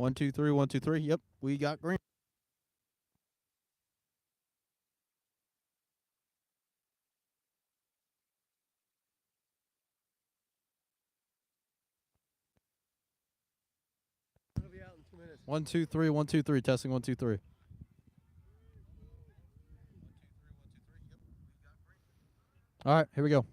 1, 2, 3, 1, 2, 3. Yep, we got green. It'll be out in 2 minutes. 1, 2, 3, 1, 2, 3. Testing 1, 2, 3. All right, here we go.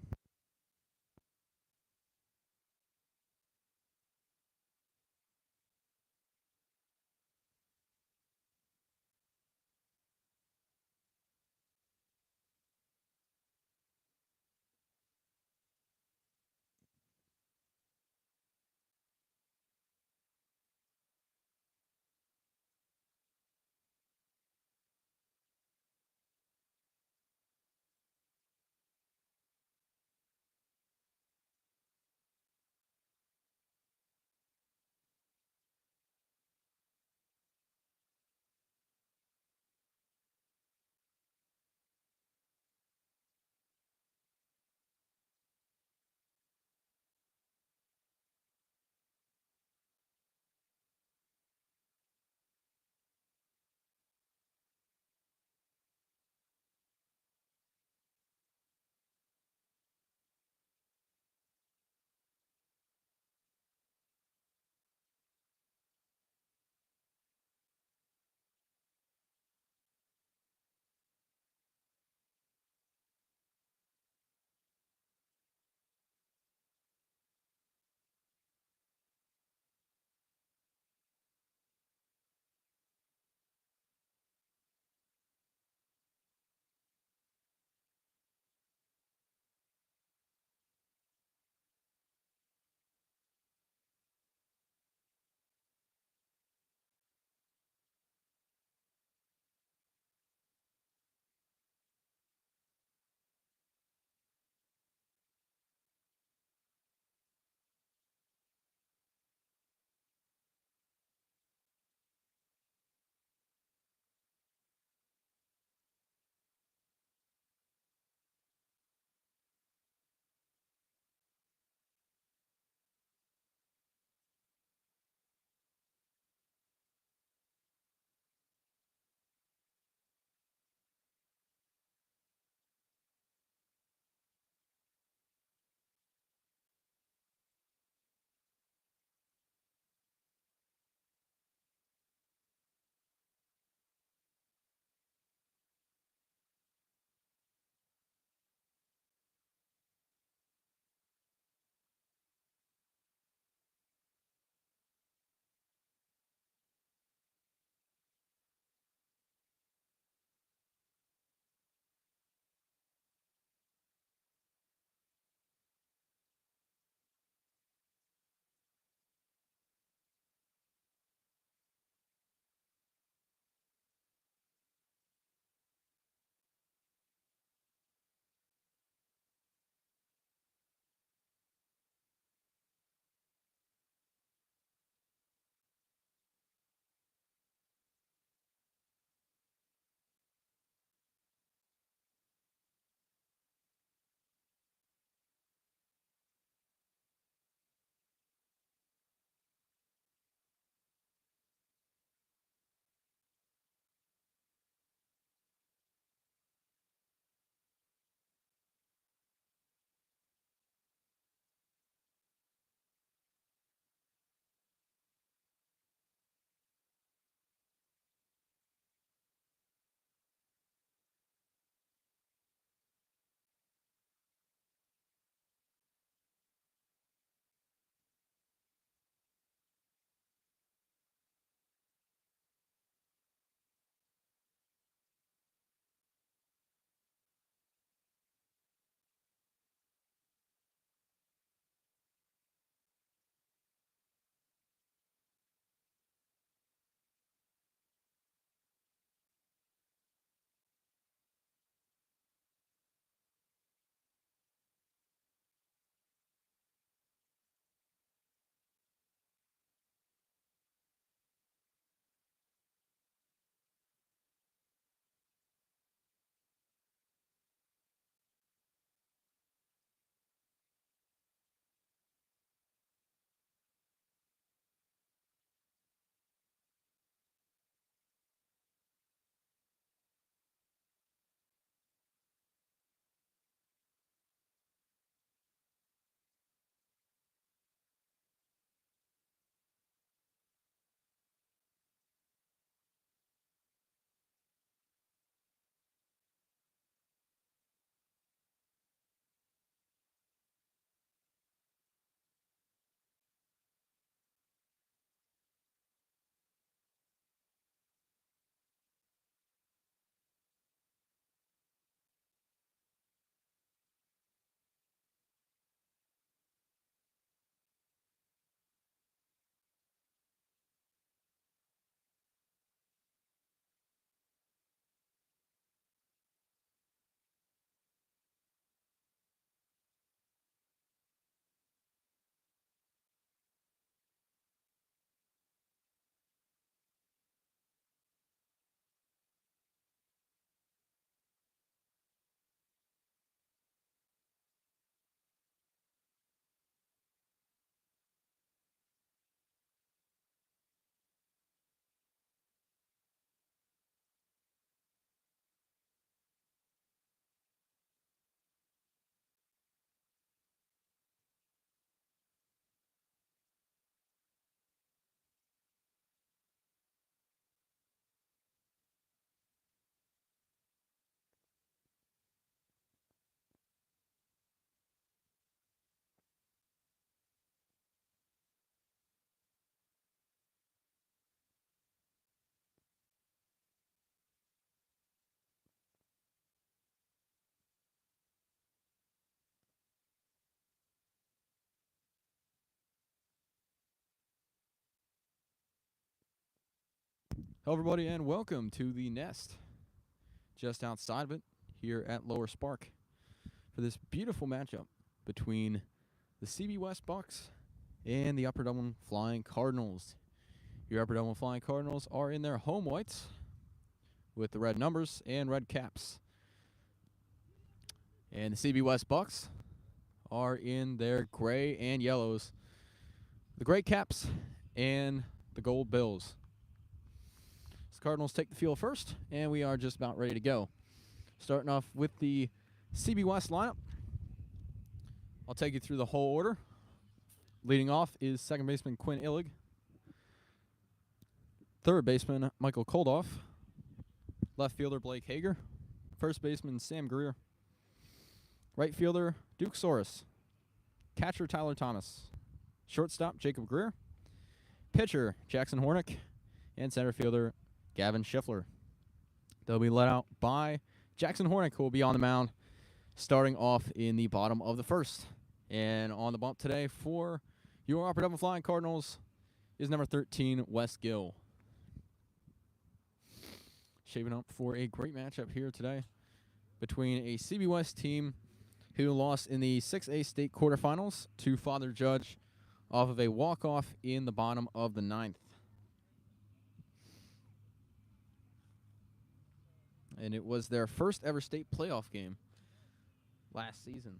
Hello, everybody, and welcome to the Nest, just outside of it, here at Lower Spark, for this beautiful matchup between the CB West Bucks and the Upper Dublin Flying Cardinals. Your Upper Dublin Flying Cardinals are in their home whites with the red numbers and red caps. And the CB West Bucks are in their gray and yellows, the gray caps and the gold bills. Cardinals take the field first, and we are just about ready to go. Starting off with the CB West lineup. I'll take you through the whole order. Leading off is second baseman Quinn Illig. Third baseman Michael Koldoff. Left fielder Blake Hager. First baseman Sam Greer. Right fielder Duke Soros. Catcher Tyler Thomas. Shortstop Jacob Greer. Pitcher Jackson Hornick. And center fielder Gavin Schiffler. They'll be led out by Jackson Hornick, who will be on the mound starting off in the bottom of the first. And on the bump today for your Upper Dublin Flying Cardinals is number 13, Wes Gill. Shaping up for a great matchup here today between a CB West team who lost in the 6A state quarterfinals to Father Judge off of a walk-off in the bottom of the ninth. And it was their first ever state playoff game last season.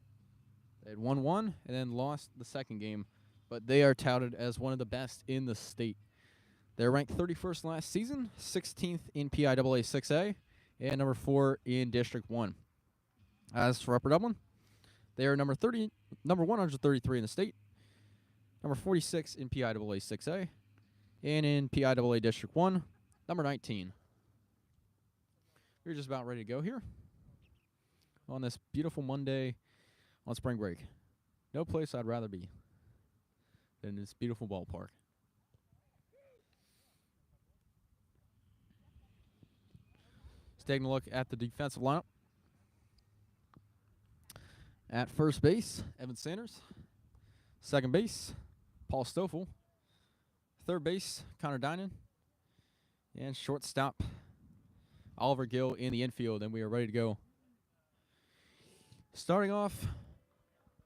They had won one and then lost the second game, but they are touted as one of the best in the state. They're ranked 31st last season, 16th in PIAA 6A, and number 4 in District 1. As for Upper Dublin, they are number 133 in the state, number 46 in PIAA 6A, and in PIAA District 1, number 19. We're just about ready to go here on this beautiful Monday on spring break. No place I'd rather be than this beautiful ballpark. Just taking a look at the defensive lineup. At first base, Evan Sanders. Second base, Paul Stoffel. Third base, Connor Dinan. And shortstop, Oliver Gill in the infield, and we are ready to go. Starting off,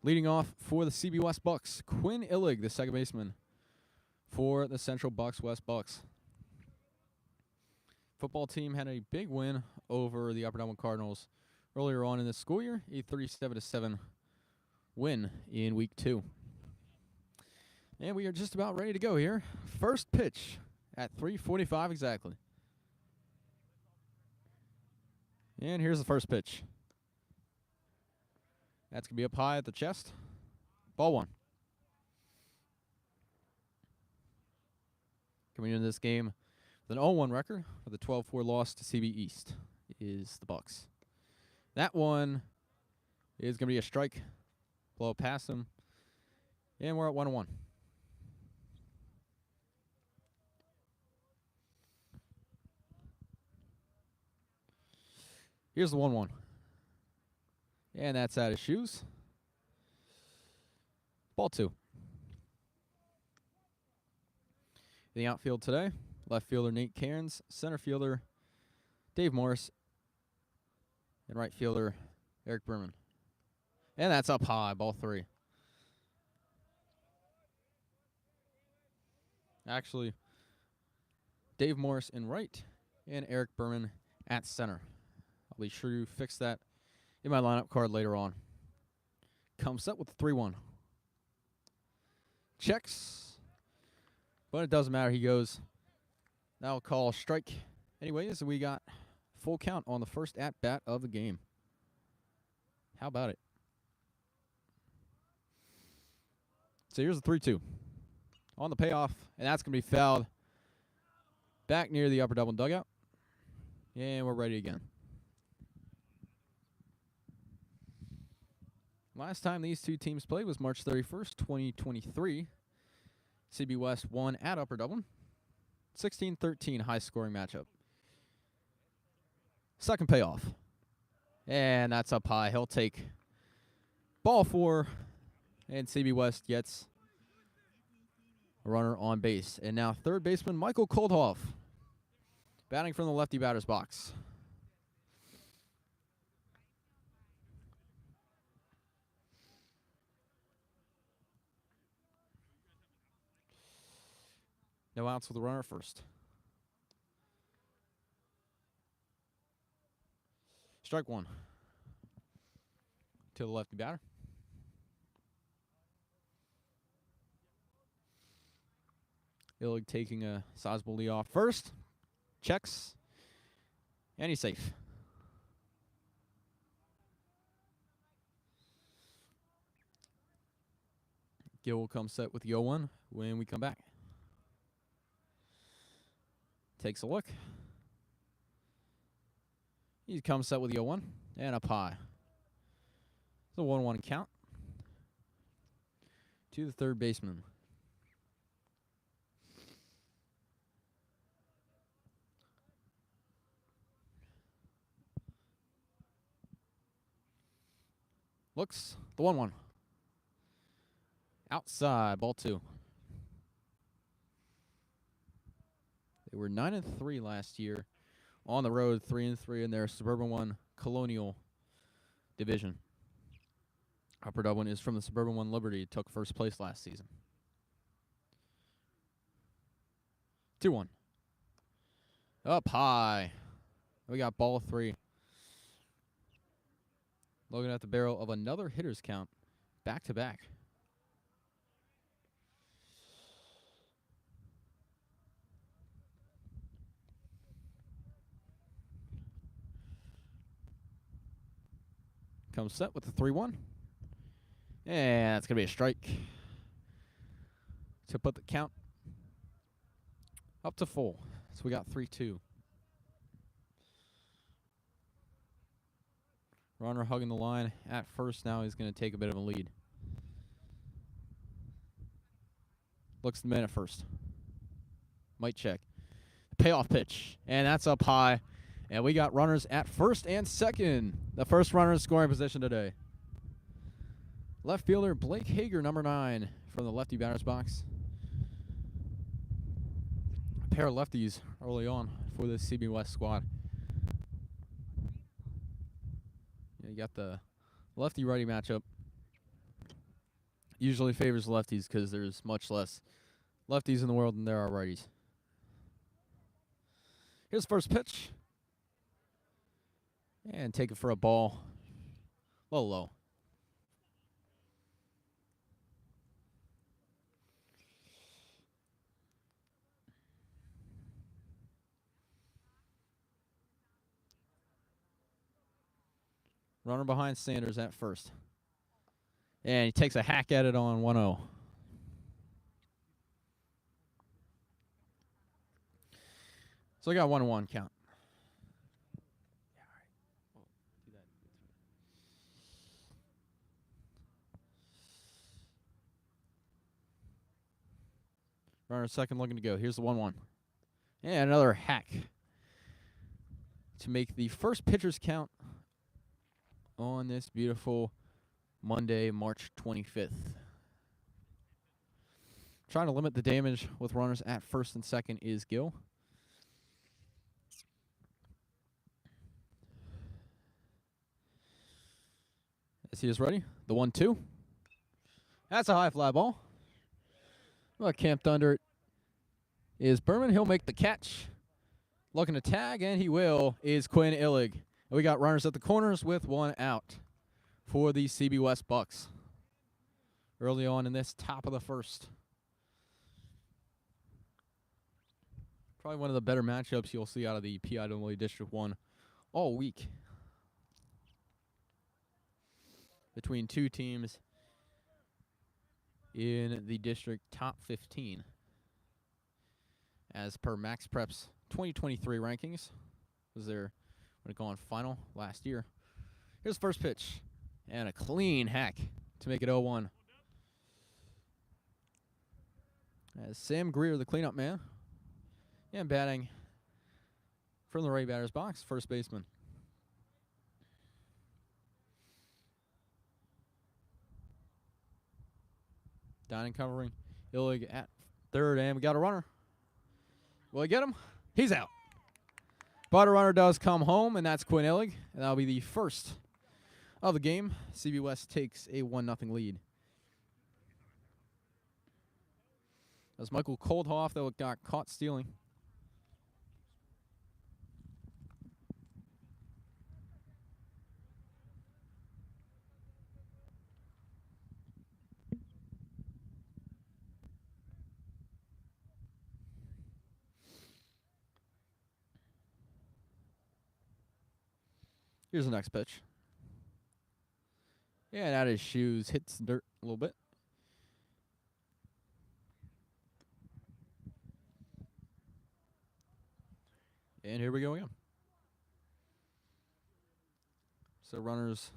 leading off for the CB West Bucks, Quinn Illig, the second baseman for the Central Bucks West Bucks. Football team had a big win over the Upper Dublin Cardinals earlier on in the school year, a 37-7 win in week 2. And we are just about ready to go here. First pitch at 3:45 exactly. And here's the first pitch. That's going to be up high at the chest. Ball 1. Coming into this game with an 0-1 record with a 12-4 loss to CB East is the Bucks. That one is going to be a strike. Blow past him. And we're at 1-1. Here's the 1-1. And that's out of shoes. Ball 2. In the outfield today, left fielder Nate Cairns, center fielder Dave Morris, and right fielder Eric Berman. And that's up high, ball 3. Actually, Dave Morris in right and Eric Berman at center. I'll be sure to fix that in my lineup card later on. Comes up with the 3-1. Checks. But it doesn't matter. He goes. Now we'll call strike. Anyways, we got full count on the first at-bat of the game. How about it? So here's the 3-2. On the payoff, and that's going to be fouled back near the Upper Dublin dugout. And we're ready again. Last time these two teams played was March 31st, 2023. CB West won at Upper Dublin. 16-13 high-scoring matchup. Second payoff. And that's up high. He'll take ball 4, and CB West gets a runner on base. And now third baseman Michael Koldoff Batting from the lefty batter's box. No outs with the runner first. Strike one to the lefty batter. Illig taking a sizable lead off first. Checks. And he's safe. Gill will come set with the 0-1 when we come back. Takes a look. He comes set with the 0-1 and up high. It's a 1-1 count to the third baseman. Looks the 1-1. Outside, ball 2. They were 9-3 last year. On the road, 3-3 in their Suburban 1 Colonial division. Upper Dublin is from the Suburban 1 Liberty. Took first place last season. 2-1. Up high. We got ball 3. Looking at the barrel of another hitter's count. Back to back. Comes set with the 3-1. And that's going to be a strike to put the count up to full. So we got 3-2. Runner hugging the line at first. Now he's going to take a bit of a lead. Looks the man at first. Might check. Payoff pitch. And that's up high. And we got runners at first and second. The first runner in scoring position today. Left fielder Blake Hager, number 9, from the lefty batter's box. A pair of lefties early on for the CB West squad. You got the lefty-righty matchup. Usually favors lefties because there's much less lefties in the world than there are righties. Here's the first pitch. And take it for a ball. Low, low. Runner behind Sanders at first. And he takes a hack at it on 1-0. So we got 1-1 count. Runner second looking to go. Here's the 1-1. And another hack to make the first pitcher's count on this beautiful Monday, March 25th. Trying to limit the damage with runners at first and second is Gill. As he is ready, the 1-2. That's a high fly ball. Well, camped under it is Berman. He'll make the catch. Looking to tag, and he will, is Quinn Illig. And we got runners at the corners with 1 out for the CB West Bucks. Early on in this top of the first. Probably one of the better matchups you'll see out of the PIAA District 1 all week. Between two teams in the district top 15. As per Max Prep's 2023 rankings. Was there when it gone final last year. Here's the first pitch. And a clean hack to make it 0-1. As Sam Greer, the cleanup man. And batting from the right batter's box, first baseman. Down covering. Illig at third, and we got a runner. Will he get him? He's out. But a runner does come home, and that's Quinn Illig, and that'll be the first of the game. CB West takes a 1-0 lead. That's Michael Koldhoff that got caught stealing. Here's the next pitch. Yeah, and out of his shoes, hits dirt a little bit. And here we go again. So runners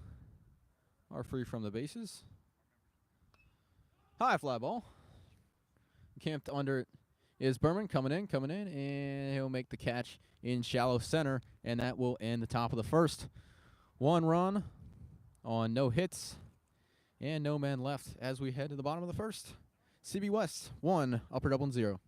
are free from the bases. High fly ball. Camped under it is Berman coming in, and he'll make the catch in shallow center, and that will end the top of the first. 1 run on no hits and no man left as we head to the bottom of the first. CB West 1, Upper Dublin 0.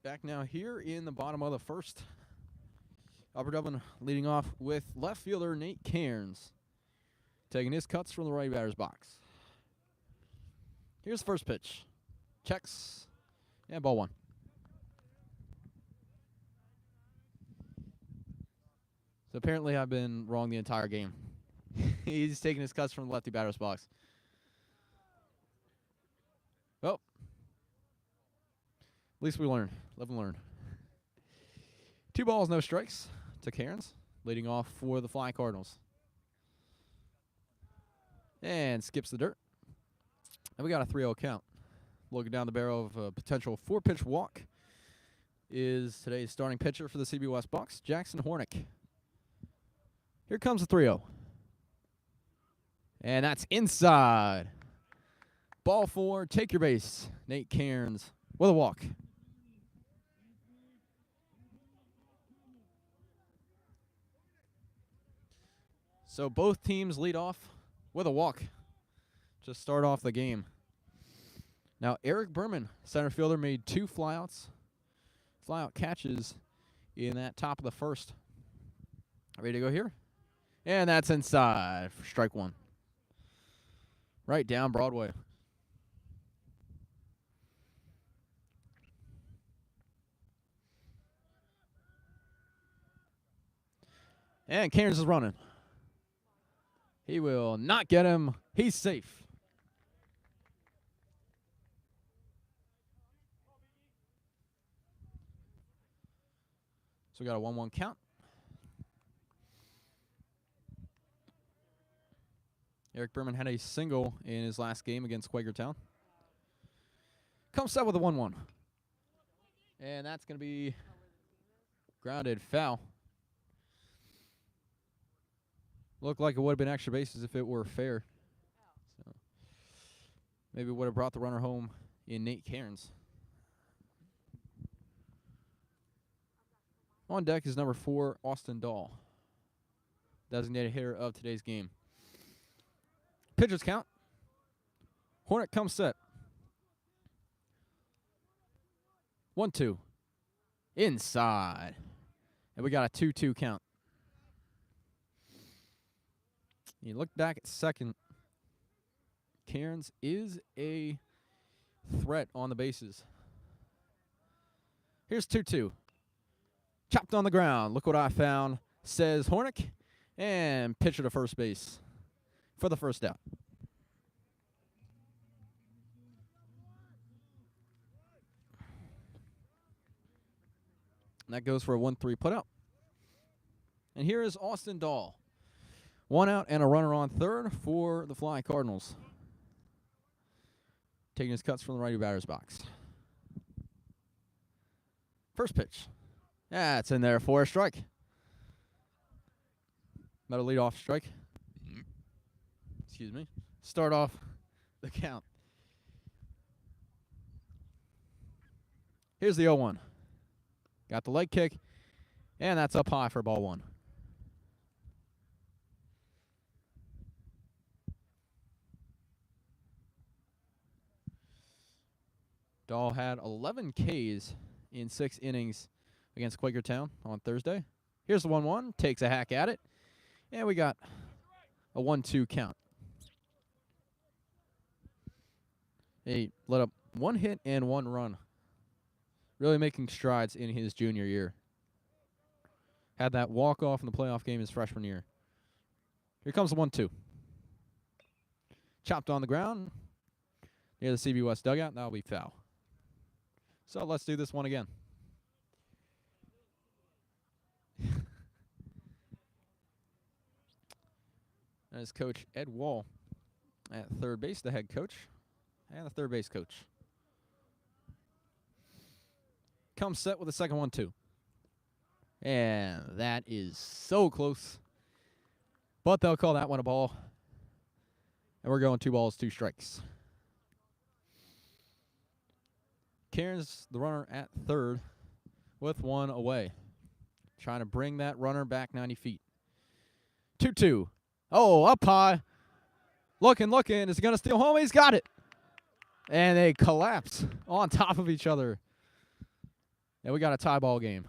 Back now here in the bottom of the first. Upper Dublin leading off with left fielder Nate Cairns, taking his cuts from the right batter's box. Here's the first pitch. Checks, and ball 1. So apparently I've been wrong the entire game. He's taking his cuts from the lefty batter's box. Well, at least we learn. Live and learn. 2 balls, no strikes to Cairns, leading off for the Fly Cardinals. And skips the dirt. And we got a 3-0 count. Looking down the barrel of a potential 4-pitch walk is today's starting pitcher for the CB West Bucks, Jackson Hornick. Here comes the 3-0. And that's inside. Ball 4, take your base. Nate Cairns with a walk. So both teams lead off with a walk to start off the game. Now, Eric Berman, center fielder, made 2 flyout catches in that top of the first. Ready to go here? And that's inside for strike one. Right down Broadway. And Cairns is running. He will not get him. He's safe. So we got a 1-1 count. Eric Berman had a single in his last game against Quakertown. Comes out with a 1-1. And that's going to be grounded foul. Looked like it would have been extra bases if it were fair. So maybe would have brought the runner home in Nate Cairns. On deck is number 4, Austin Dahl, designated hitter of today's game. Pitchers count. Hornet comes set. 1-2. Inside. And we got a 2-2 count. You look back at second. Cairns is a threat on the bases. Here's 2-2. Chopped on the ground. Look what I found, says Hornick. And pitcher to first base for the first out. And that goes for a 1-3 putout. And here is Austin Dahl. 1 out and a runner on third for the Fly Cardinals. Taking his cuts from the righty batter's box. First pitch. That's in there for a strike. Another leadoff strike. Excuse me. Start off the count. Here's the 0-1. Got the leg kick, and that's up high for ball one. Dahl had 11 Ks in 6 innings against Quakertown on Thursday. Here's the 1-1. Takes a hack at it. And we got a 1-2 count. He let up 1 hit and 1 run. Really making strides in his junior year. Had that walk-off in the playoff game his freshman year. Here comes the 1-2. Chopped on the ground near the CB West dugout. That'll be foul. So let's do this one again. That is Coach Ed Wall at third base, the head coach, and the third base coach. Comes set with the second 1-2. And that is so close. But they'll call that one a ball. And we're going 2 balls, 2 strikes. Cairns, the runner at third, with 1 away. Trying to bring that runner back 90 feet. 2-2. Oh, up high. Looking. Is he going to steal home? He's got it. And they collapse on top of each other. And we got a tie ball game.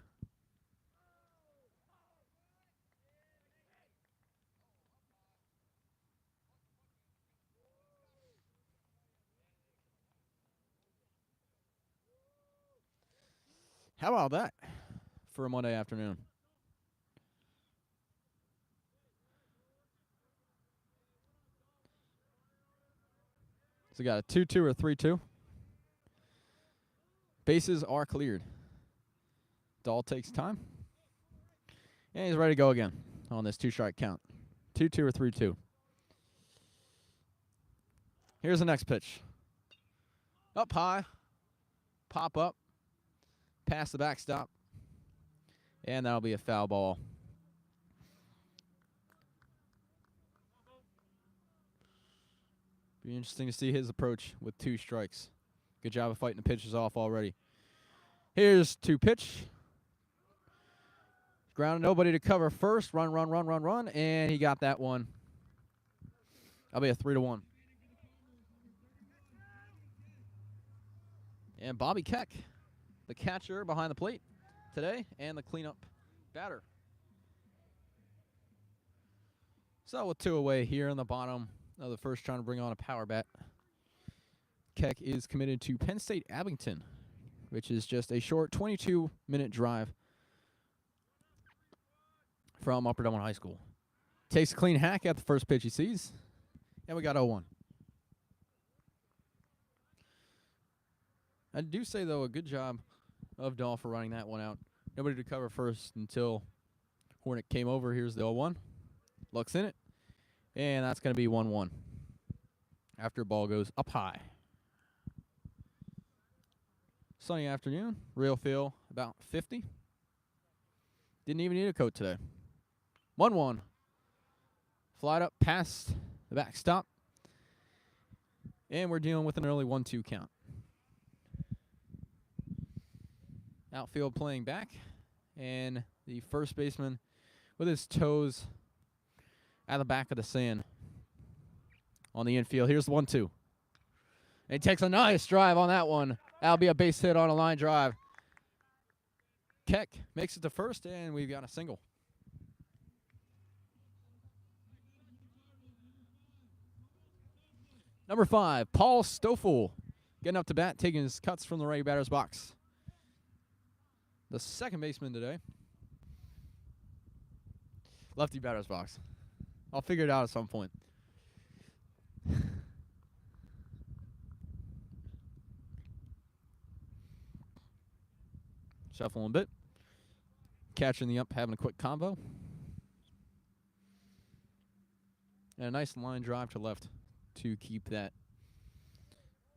How about that for a Monday afternoon? So we got a 2-2 or 3-2. Bases are cleared. Dahl takes time. And he's ready to go again on this 2-strike count. 2-2 or 3-2. Here's the next pitch. Up high. Pop up. Past the backstop. And that'll be a foul ball. Be interesting to see his approach with 2 strikes. Good job of fighting the pitches off already. Here's 2 pitch. Ground nobody to cover first. Run. And he got that one. That'll be a 3-1. And Bobby Keck, the catcher behind the plate, today and the cleanup batter. So with 2 away here in the bottom of the first, trying to bring on a power bat. Keck is committed to Penn State Abington, which is just a short 22-minute drive from Upper Dublin High School. Takes a clean hack at the first pitch he sees, and we got 0-1. I do say, though, a good job of Dahl for running that one out. Nobody to cover first until Hornick came over. Here's the 0-1. Looks in it, and that's going to be 1-1 after ball goes up high. Sunny afternoon, real feel about 50. Didn't even need a coat today. 1-1. Flied up past the backstop, and we're dealing with an early 1-2 count. Outfield playing back, and the first baseman with his toes at the back of the sand on the infield. Here's the 1-2. And he takes a nice drive on that one. That'll be a base hit on a line drive. Keck makes it to first, and we've got a single. Number 5, Paul Stoffel, getting up to bat, taking his cuts from the right batter's box. The second baseman today. Lefty batter's box. I'll figure it out at some point. Shuffling a bit. Catching the up, having a quick combo. And a nice line drive to left to keep that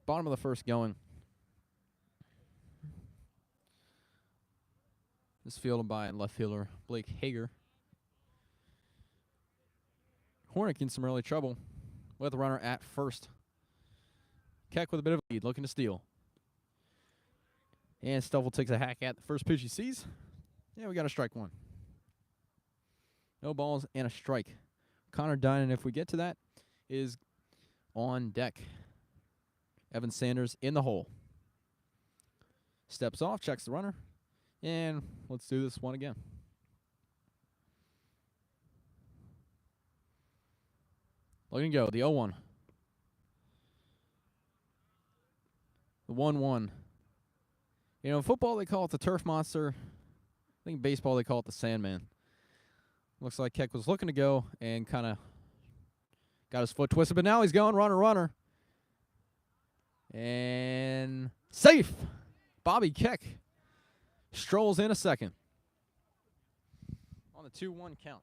bottom of the first going. This fielded by left fielder Blake Hager. Hornick in some early trouble with the runner at first. Keck with a bit of a lead, looking to steal. And Stoffel takes a hack at the first pitch he sees. Yeah, we got a strike one. No balls and a strike. Connor Dinan, if we get to that, is on deck. Evan Sanders in the hole. Steps off, checks the runner. And let's do this one again. Looking to go, the 0-1. The 1-1. You know, in football they call it the turf monster. I think in baseball they call it the Sandman. Looks like Keck was looking to go and kind of got his foot twisted, but now he's going runner. And safe. Bobby Keck strolls in a second on the 2-1 count.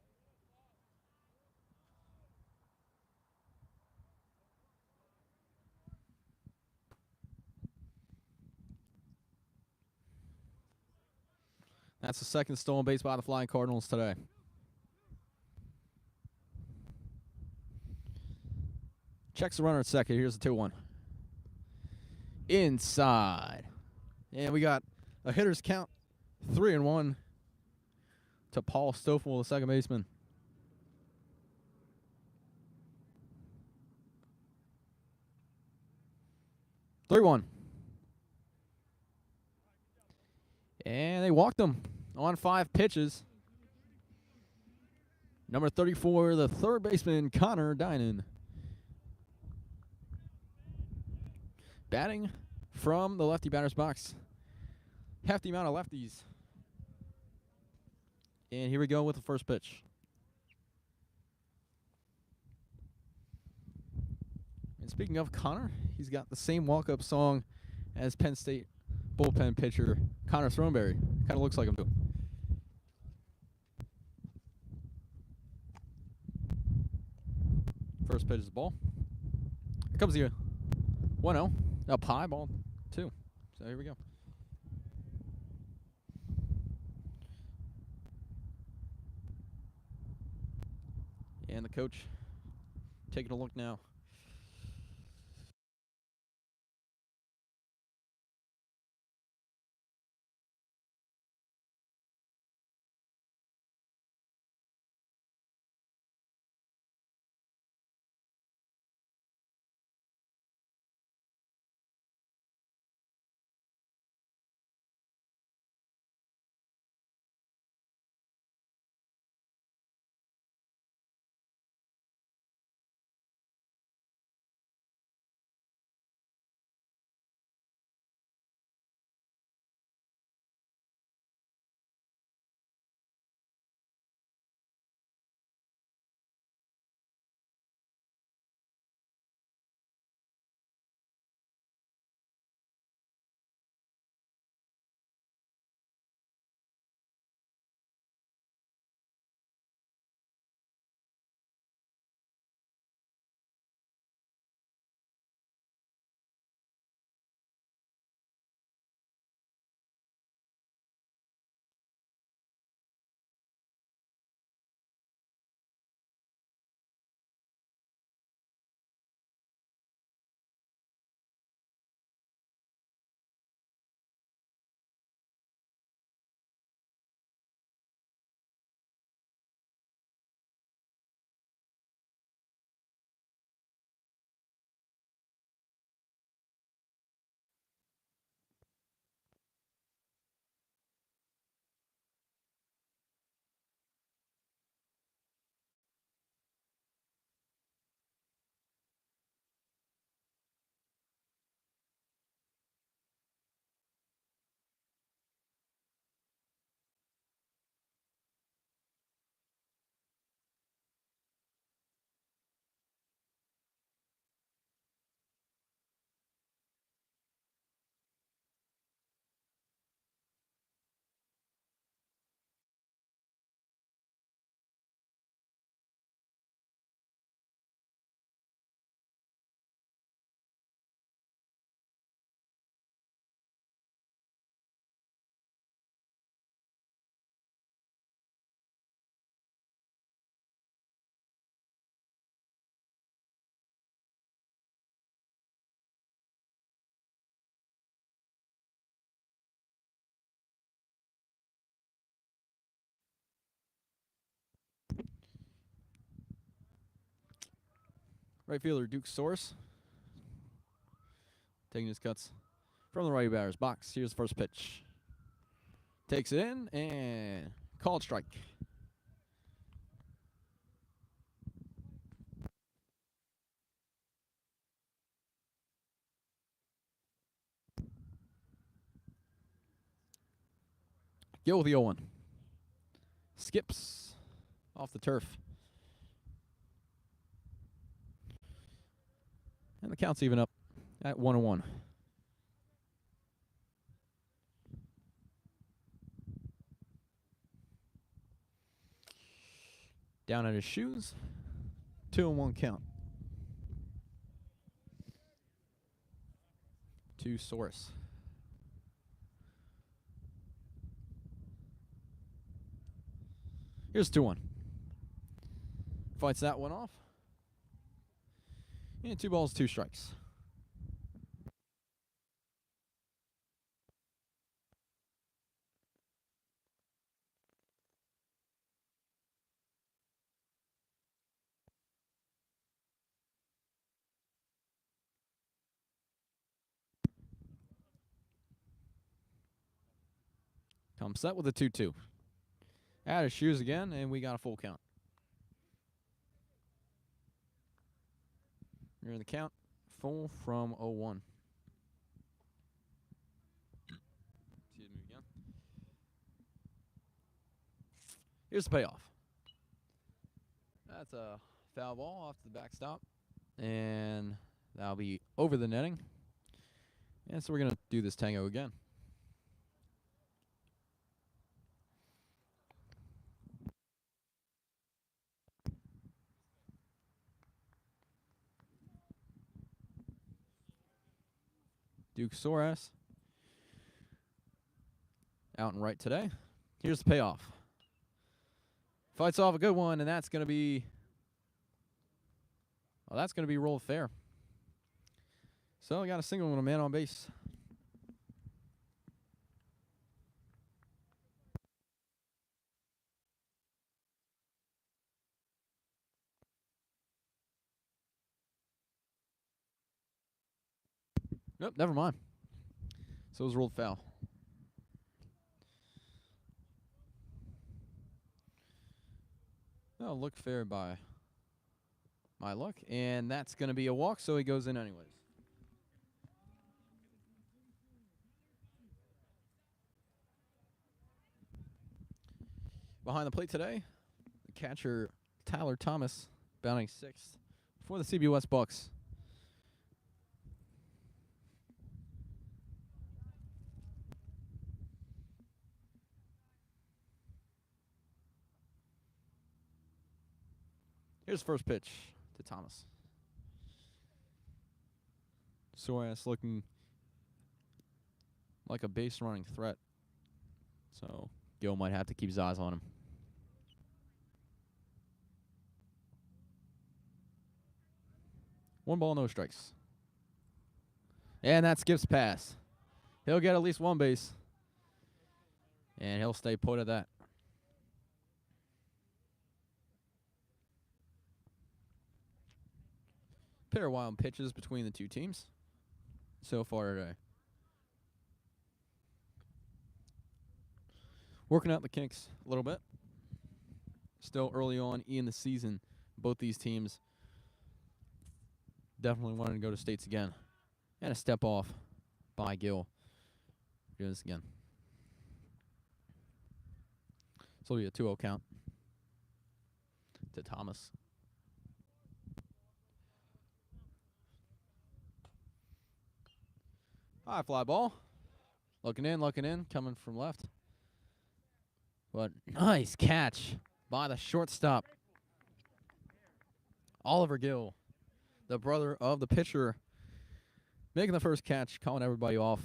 That's the second stolen base by the Flying Cardinals today. Checks the runner at second. Here's the 2-1. Inside. And we got a hitter's count, 3-1 to Paul Stoffel, the second baseman. Three-one. And they walked him on 5 pitches. Number 34, the third baseman, Connor Dinan. Batting from the lefty batter's box. Half the amount of lefties. And here we go with the first pitch. And speaking of Connor, he's got the same walk-up song as Penn State bullpen pitcher Connor Throneberry. Kind of looks like him too. First pitch is the ball. Here comes the 1-0. Up high, ball 2. So here we go. And the coach taking a look now. Right fielder Duke Source taking his cuts from the right batter's box. Here's the first pitch. Takes it in and called strike. Gill with the 0-1. Skips off the turf. And the count's even up at 1-1. Down at his shoes. 2-1 count. To Source. Here's 2-1. Fights that one off. And 2 balls, 2 strikes. Comes set with a 2-2. At his shoes again, and we got a full count. You're in the count. Full from 0-1. Excuse me again. Here's the payoff. That's a foul ball off to the backstop. And that'll be over the netting. And so we're going to do this tango again. Duke Soares out and right today. Here's the payoff. Fights off a good one, and that's going to be... Well, that's going to be rolled fair. So we got a single with a man on base. Nope, never mind. So it was ruled foul. Oh, look fair by my luck. And that's going to be a walk, so he goes in anyways. Behind the plate today, the catcher Tyler Thomas, batting 6th for the CBS Bucks. Here's the first pitch to Thomas. Soares looking like a base running threat. So Gil might have to keep his eyes on him. One ball, no strikes. And that skips pass. He'll get at least one base. And he'll stay put at that. Pair of wild pitches between the two teams so far today. Working out the kinks a little bit. Still early on in the season. Both these teams definitely wanting to go to states again. And a step off by Gil. Do this again. So it'll be a 2-0 count to Thomas. High fly ball. Looking in, coming from left. But nice catch by the shortstop. Oliver Gill, the brother of the pitcher, making the first catch, calling everybody off.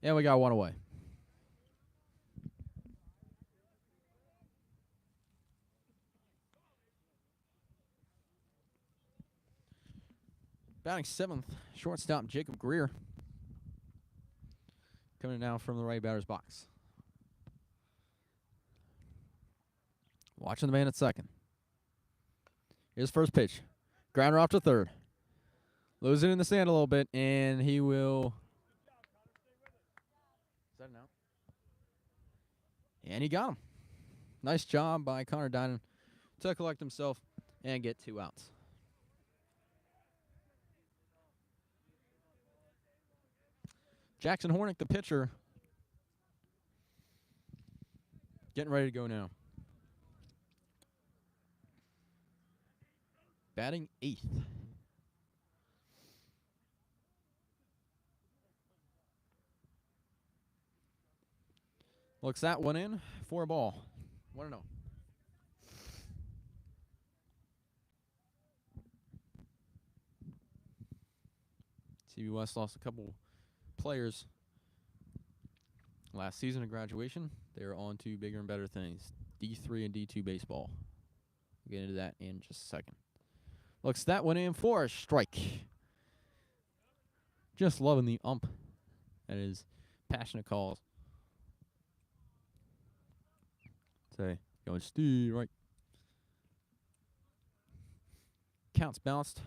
And we got one away. Batting 7th, shortstop Jacob Greer. Coming now from the right batter's box. Watching the man at second. Here's first pitch. Grounder off to third. Losing in the sand a little bit, and he will. Is that an out? And he got him. Nice job by Connor Dinan to collect himself and get 2 outs. Jackson Hornick, the pitcher, getting ready to go now. Batting 8th. Looks that one in for a ball. 1-0. CB West lost a couple players last season of graduation. They're on to bigger and better things. D3 and D2 baseball. We'll get into that in just a second. Looks that one in for a strike. Just loving the ump. That is passionate calls. Say, going Steve, right. Counts bounced.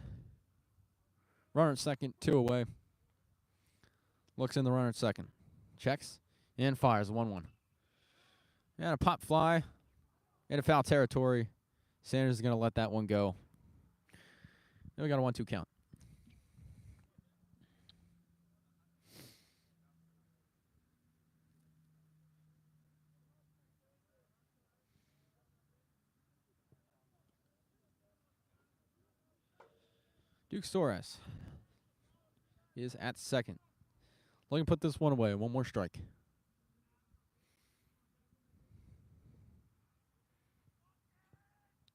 Runner at second, 2 away. Looks in the runner at second. Checks and fires 1-1. And a pop fly into foul territory. Sanders is going to let that one go. Then we got a 1-2 count. Duke Soares is at second. Looking to put this one away. 1 more strike.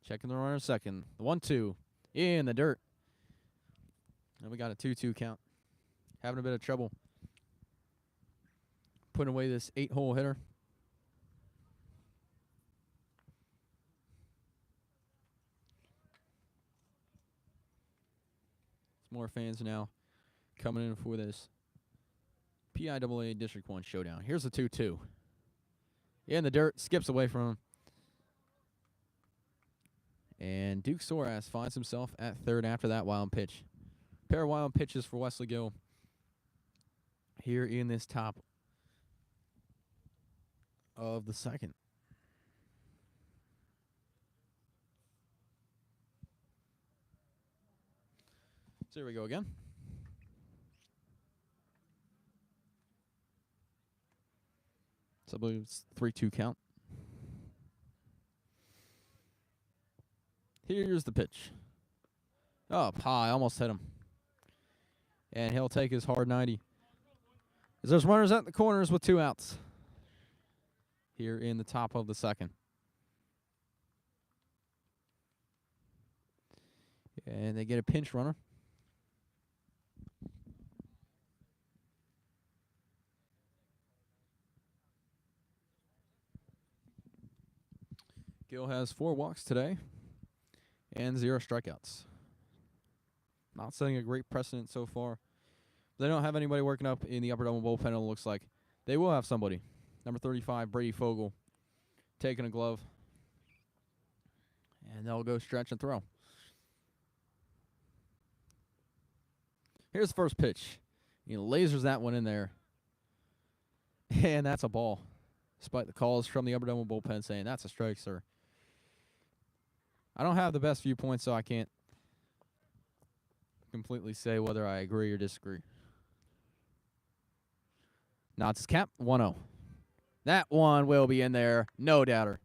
Checking the runner at second. The 1-2 in the dirt. And we got a 2-2 count. Having a bit of trouble putting away this 8-hole hitter. More fans now coming in for this PIAA District 1 showdown. Here's the 2-2. In the dirt, skips away from him. And Duke Soares finds himself at third after that wild pitch. Pair of wild pitches for Wesley Gill here in this top of the second. So here we go again. So I believe it's 3-2 count. Here's the pitch. Up high, almost hit him. And he'll take his hard 90. As there's runners at the corners with 2 outs. Here in the top of the second. And they get a pinch runner. Gill has 4 walks today and 0 strikeouts. Not setting a great precedent so far. They don't have anybody working up in the upper Dublin bullpen, it looks like. They will have somebody. Number 35, Brady Fogel, taking a glove. And they'll go stretch and throw. Here's the first pitch. He lasers that one in there. And that's a ball. Despite the calls from the upper Dublin bullpen saying, that's a strike, sir. I don't have the best viewpoint, so I can't completely say whether I agree or disagree. Nods his cap, 1-0. That one will be in there, no doubter.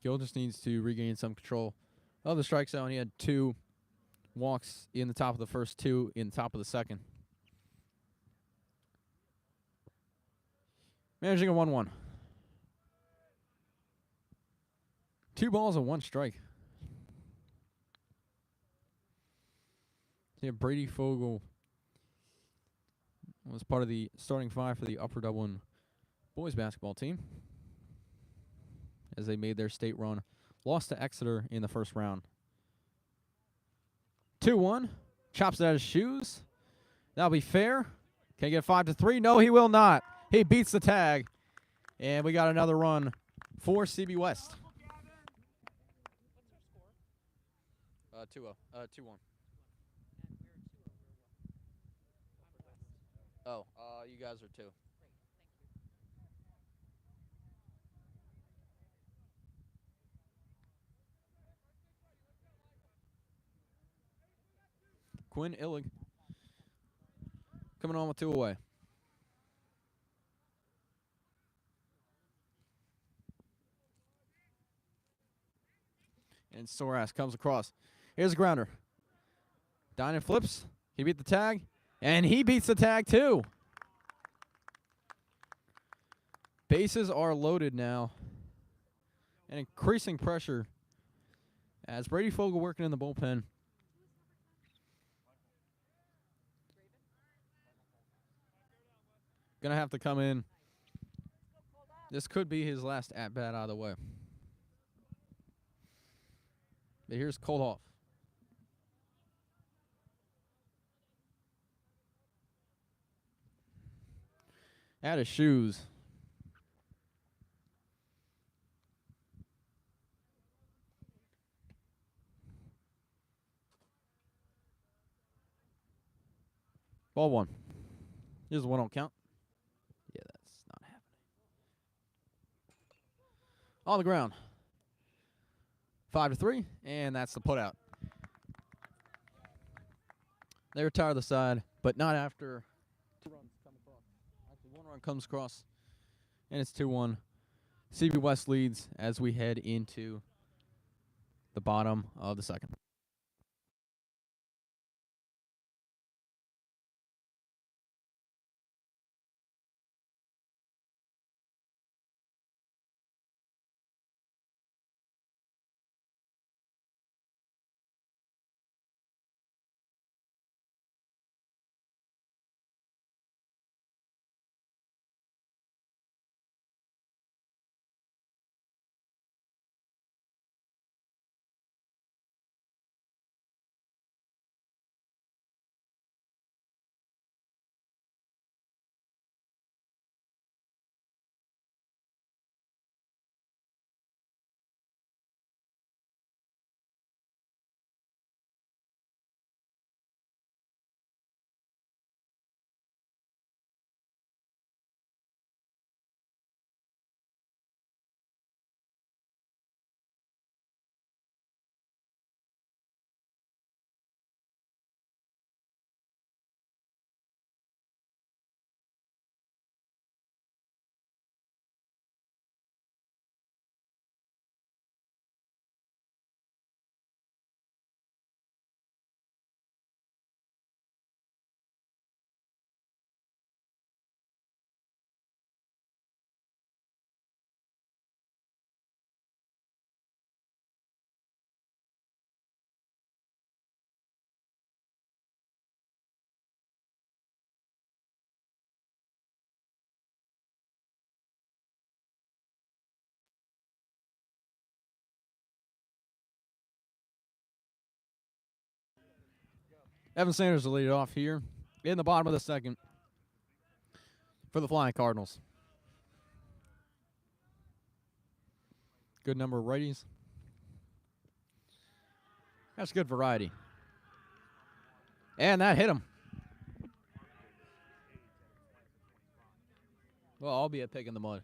Gill just needs to regain some control of the strike zone. He had 2 walks in the top of the first, 2 in the top of the second. Managing a 1-1. 2 balls and 1 strike. Yeah, Brady Fogel was part of the starting 5 for the Upper Dublin boys basketball team as they made their state run. Lost to Exeter in the first round. 2-1. Chops it out of his shoes. That'll be fair. Can he get 5-3? No, he will not. He beats the tag. And we got another run for CB West. 2-0. 2-1. Oh, you guys are 2. Quinn Illig coming on with 2 away. And Soras comes across. Here's a grounder. Dinan flips. He beat the tag. And he beats the tag too. Bases are loaded now. And increasing pressure as Brady Fogel working in the bullpen. Gonna have to come in. This could be his last at-bat out of the way. But here's Kolhoff. Out of shoes. Ball 1. Here's the 1-0 count. Yeah, that's not happening. On the ground. 5-3, and that's the putout. They retire the side, but not after 2 runs come across. Actually, 1 run comes across, and it's 2-1. CB West leads as we head into the bottom of the second. Evan Sanders will lead it off here in the bottom of the second for the Flying Cardinals. Good number of righties. That's good variety. And that hit him. Well, I'll be a pig in the mud.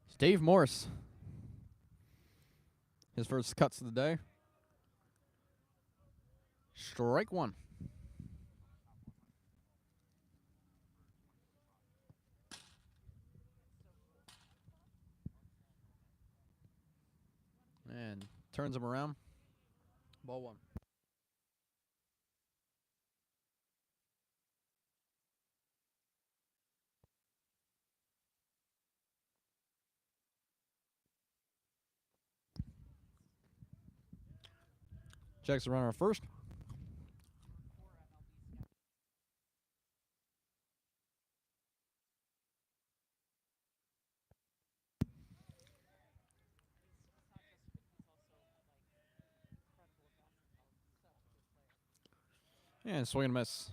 Steve Morris. His first cuts of the day. Strike 1. And turns him around. Ball 1. Checks the runner at first. And swing and miss.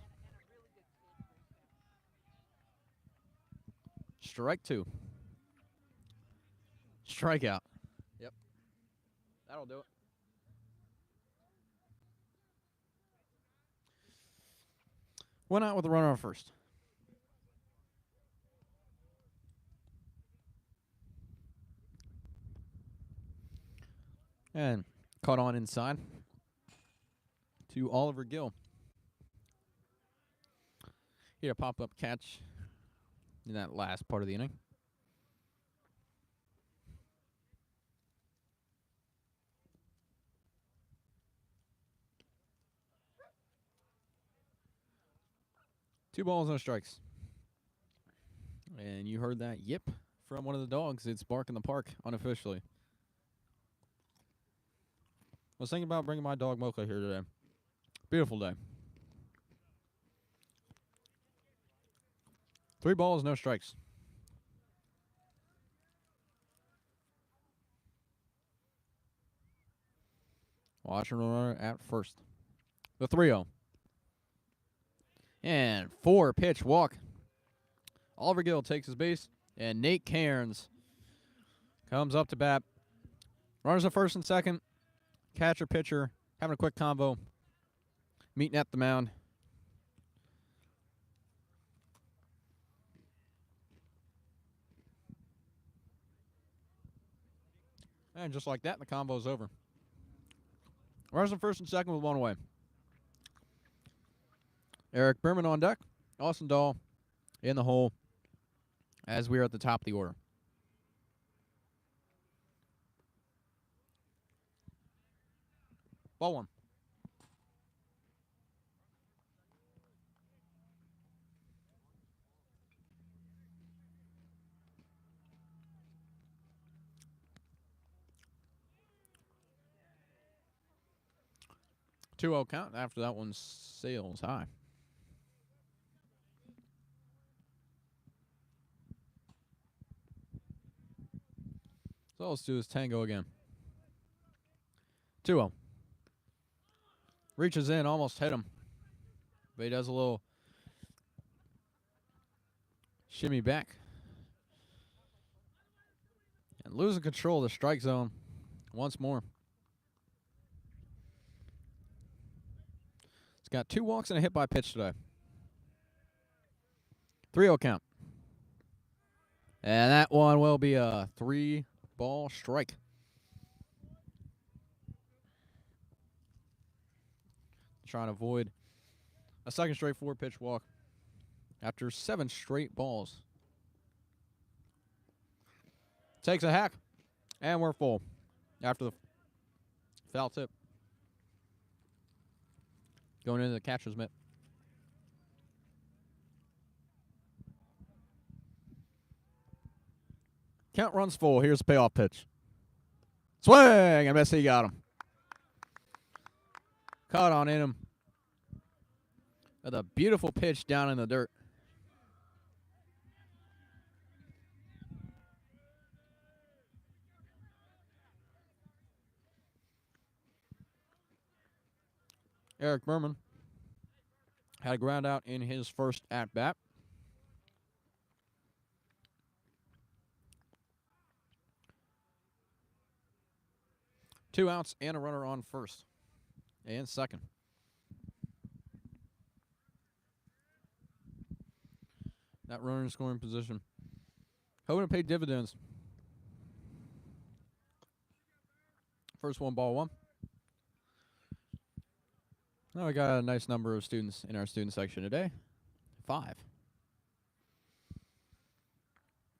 Strike 2. Strikeout. Yep. That'll do it. Went out with a runner on first. And caught on inside to Oliver Gill. He had a pop-up catch in that last part of the inning. Two balls, no strikes. And you heard that yip from one of the dogs. It's Bark in the Park, unofficially. I was thinking about bringing my dog Mocha here today. Beautiful day. 3 balls, no strikes. Washington runner at first. The 3-0. And 4-pitch walk. Oliver Gill takes his base, and Nate Cairns comes up to bat. Runners at first and second. Catcher, pitcher, having a quick convo. Meeting at the mound. And just like that, the convo's over. Runners at first and second with 1 away. Eric Berman on deck. Austin Dahl in the hole as we are at the top of the order. Ball 1. Two-0 count. After that one sails high. So let's do this tango again. 2-0. Reaches in, almost hit him. But he does a little shimmy back. And losing control of the strike zone once more. He's got 2 walks and a hit by pitch today. 3-0 count. And that one will be a 3-ball strike. Trying to avoid a second straight 4-pitch walk after 7 straight balls. Takes a hack, and we're full after the foul tip. Going into the catcher's mitt. Count runs full. Here's the payoff pitch. Swing, and miss. He got him. Caught on in him. With a beautiful pitch down in the dirt. Eric Berman had a ground out in his first at-bat. Two outs and a runner on first and second. That runner in scoring position. Hoping to pay dividends. First one, ball 1. Now we got a nice number of students in our student section today. 5.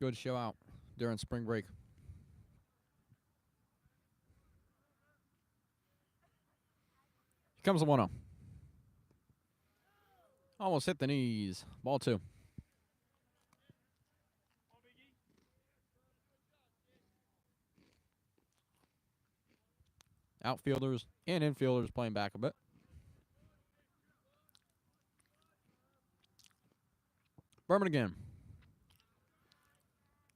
Good show out during spring break. Here comes the 1-0. Almost hit the knees. Ball 2. Outfielders and infielders playing back a bit. Berman again.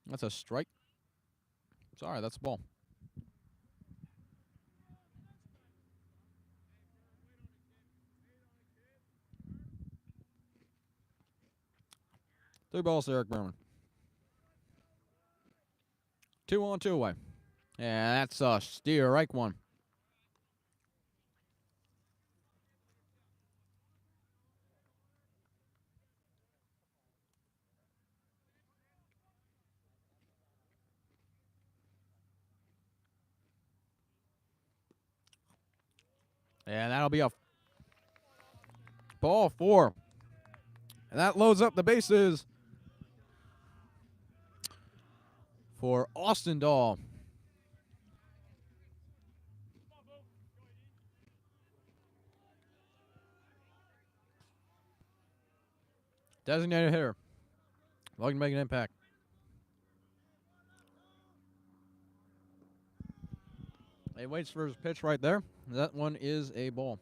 That's a strike. Sorry, that's a ball. 3 balls to Eric Berman. 2 on, 2 away. Yeah, that's a steer, right one. And that'll be a ball 4. And that loads up the bases for Austin Dahl. Designated hitter. Looking to make an impact. He waits for his pitch right there. That one is a ball.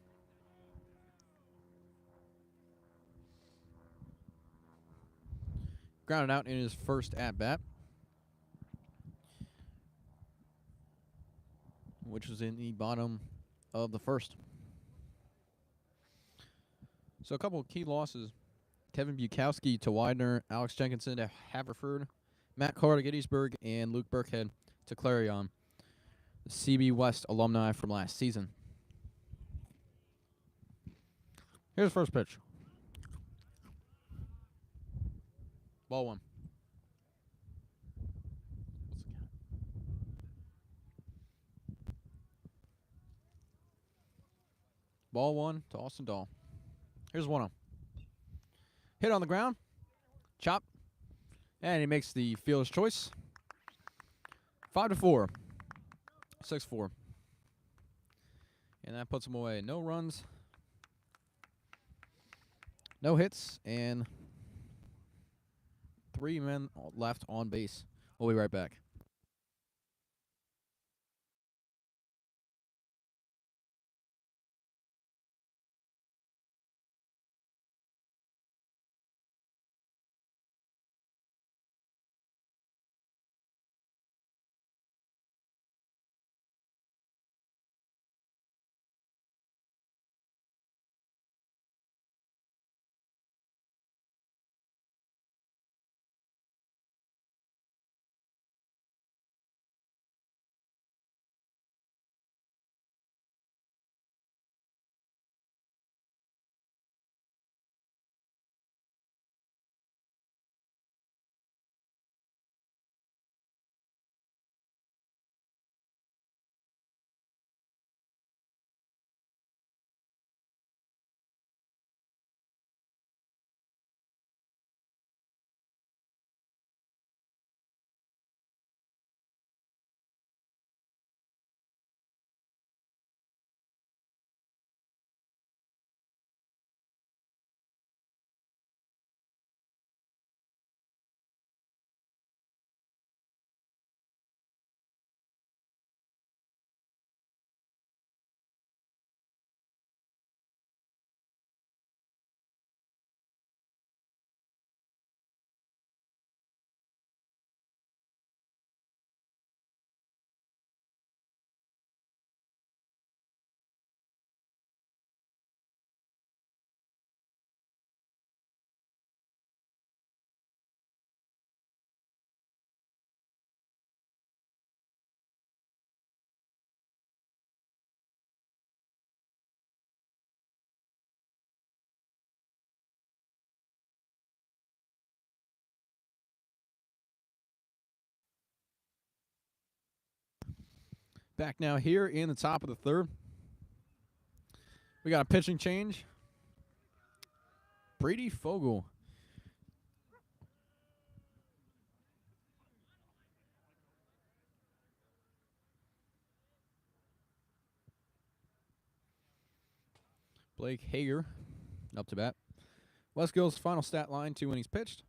Grounded out in his first at-bat, which was in the bottom of the first. So a couple of key losses. Kevin Bukowski to Widener, Alex Jenkinson to Haverford, Matt Carr to Gettysburg, and Luke Burkhead to Clarion, the CB West alumni from last season. Here's the first pitch. Ball 1. Ball 1 to Austin Dahl. Here's 1-0. Hit on the ground. Chop. And he makes the fielder's choice. 5-4. 6-4. And that puts him away. No runs. No hits. And 3 men left on base. We'll be right back. Back now here in the top of the third. We got a pitching change. Brady Fogel. Blake Hager up to bat. Westgill's final stat line: 2 innings pitched,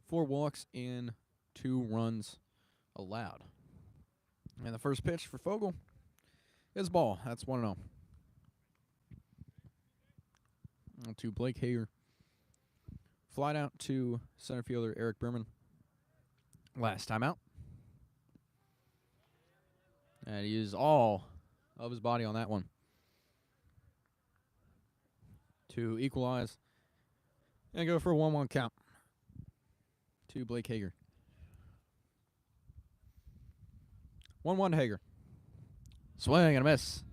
4 walks, and 2 runs allowed. And the first pitch for Fogel is ball. That's 1-0. To Blake Hager. Flied out to center fielder Eric Berman. Last time out. And he used all of his body on that one to equalize and go for a 1-1 count. to Blake Hager. 1-1 to Hager. Swing and a miss.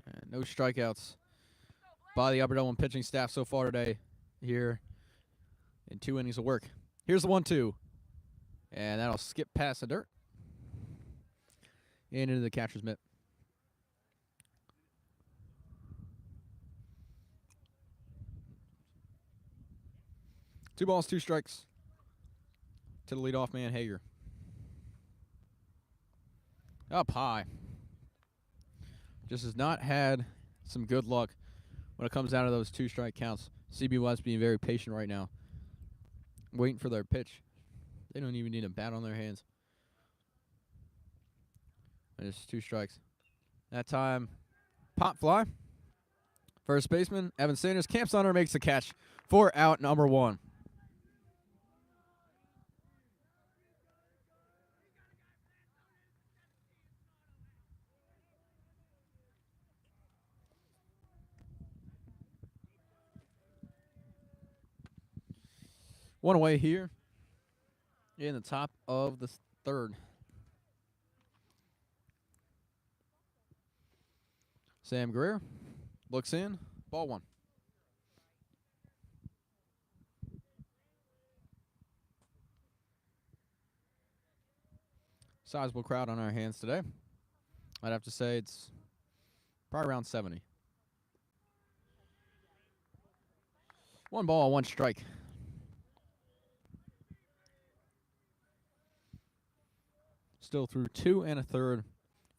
And no strikeouts by the Upper Dublin pitching staff so far today here in 2 innings of work. Here's the 1-2. And that'll skip past the dirt and into the catcher's mitt. 2 balls, 2 strikes to the leadoff man, Hager. Up high. Just has not had some good luck when it comes down to those 2-strike counts. CBY's being very patient right now, waiting for their pitch. They don't even need a bat on their hands. And it's 2 strikes. That time, pop fly. First baseman, Evan Sanders, camps under, makes the catch for out number 1. One away here in the top of the 3rd. Sam Greer looks in, ball 1. Sizable crowd on our hands today. I'd have to say it's probably around 70. 1 ball, 1 strike. Still through 2 1/3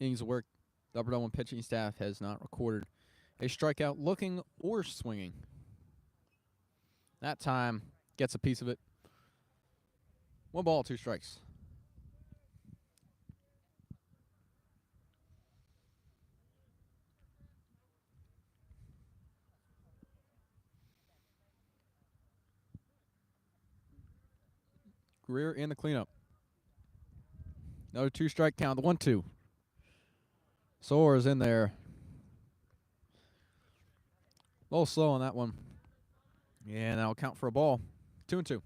innings of work. The Upper Dublin pitching staff has not recorded a strikeout looking or swinging. That time gets a piece of it. 1 ball, 2 strikes. Greer in the cleanup. Another 2-strike count. The 1-2. Soares in there. A little slow on that one. And that'll count for a ball. 2-2.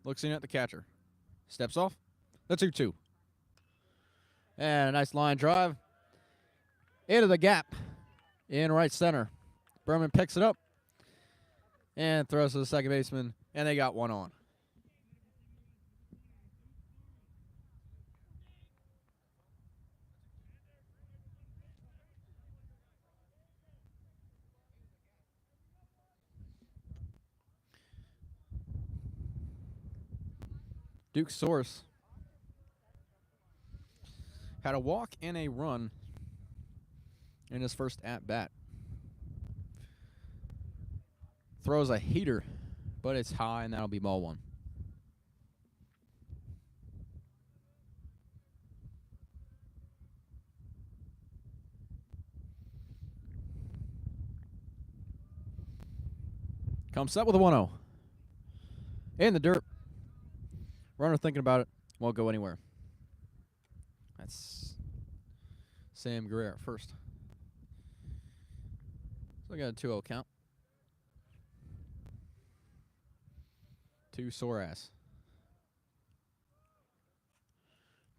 Looks in at the catcher. Steps off. The 2-2. And a nice line drive into the gap in right center. Berman picks it up and throws to the second baseman, and they got 1 on. Duke Soares had a walk and a run in his first at-bat. Throws a heater, but it's high, and that'll be ball 1. Comes set with a 1-0. In the dirt. Runner thinking about it. Won't go anywhere. That's Sam Greer at first. So we got a 2-0 count. To Soares.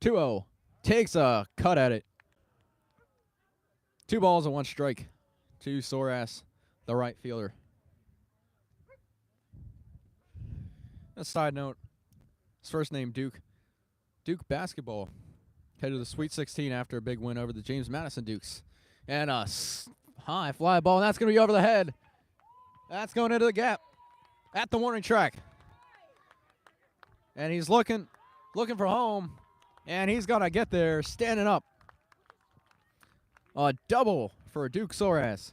2-0. Takes a cut at it. 2 balls and 1 strike to Soares, the right fielder. A side note, his first name Duke. Duke basketball headed to the Sweet 16 after a big win over the James Madison Dukes. And a high fly ball, and that's going to be over the head. That's going into the gap at the warning track. And he's looking for home, and he's going to get there standing up. A double for Duke Soares.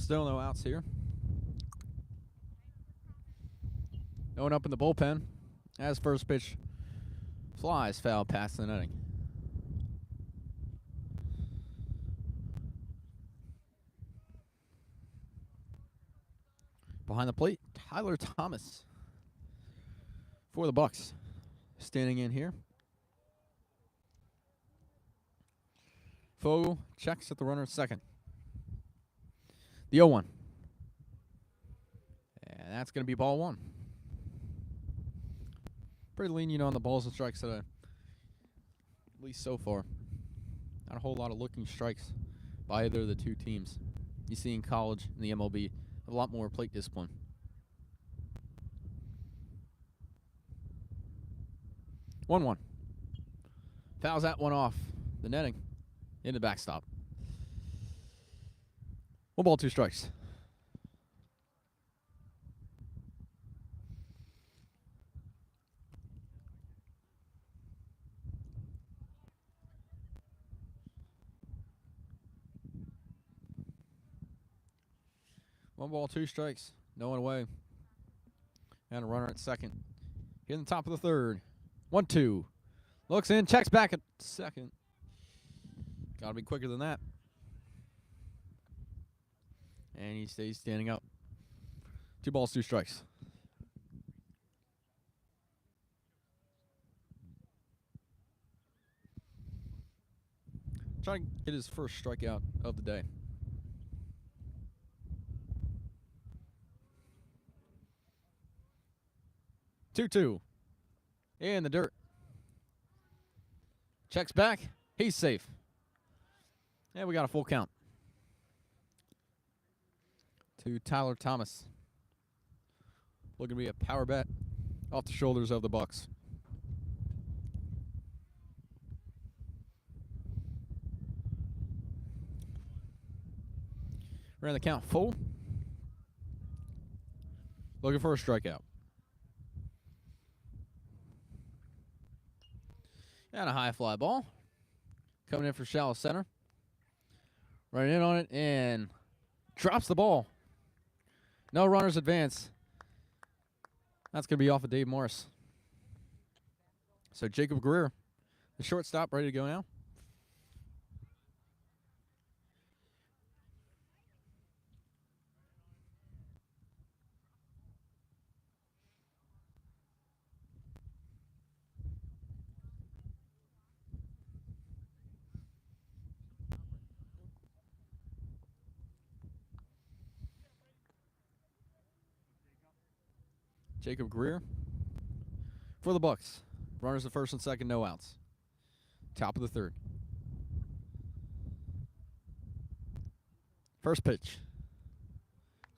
Still no outs here. No one up in the bullpen as first pitch flies foul past the netting. Behind the plate, Tyler Thomas for the Bucks. Standing in here. Fogel checks at the runner at second. The 0-1. And that's going to be ball one. Pretty lenient on the balls and strikes today. At least so far. Not a whole lot of looking strikes by either of the two teams. You see in college, in the MLB, a lot more plate discipline. 1-1. Fouls that one off the netting in the backstop. 1 ball, 2 strikes. One ball, 2 strikes. No one away. And a runner at second. Here in the top of the third. 1-2. Looks in, checks back at second. Gotta be quicker than that. And he stays standing up. 2 balls, 2 strikes. Trying to get his first strikeout of the day. Two. In the dirt. Checks back. He's safe. And we got a full count. To Tyler Thomas. Looking to be a power bet off the shoulders of the Bucks. Ran the count full. Looking for a strikeout. And a high fly ball. Coming in for shallow center. Right in on it and drops the ball. No runners advance. That's going to be off of Dave Morris. So Jacob Greer, the shortstop, ready to go now. Jacob Greer for the Bucks. Runners at first and second, no outs. Top of the third. First pitch.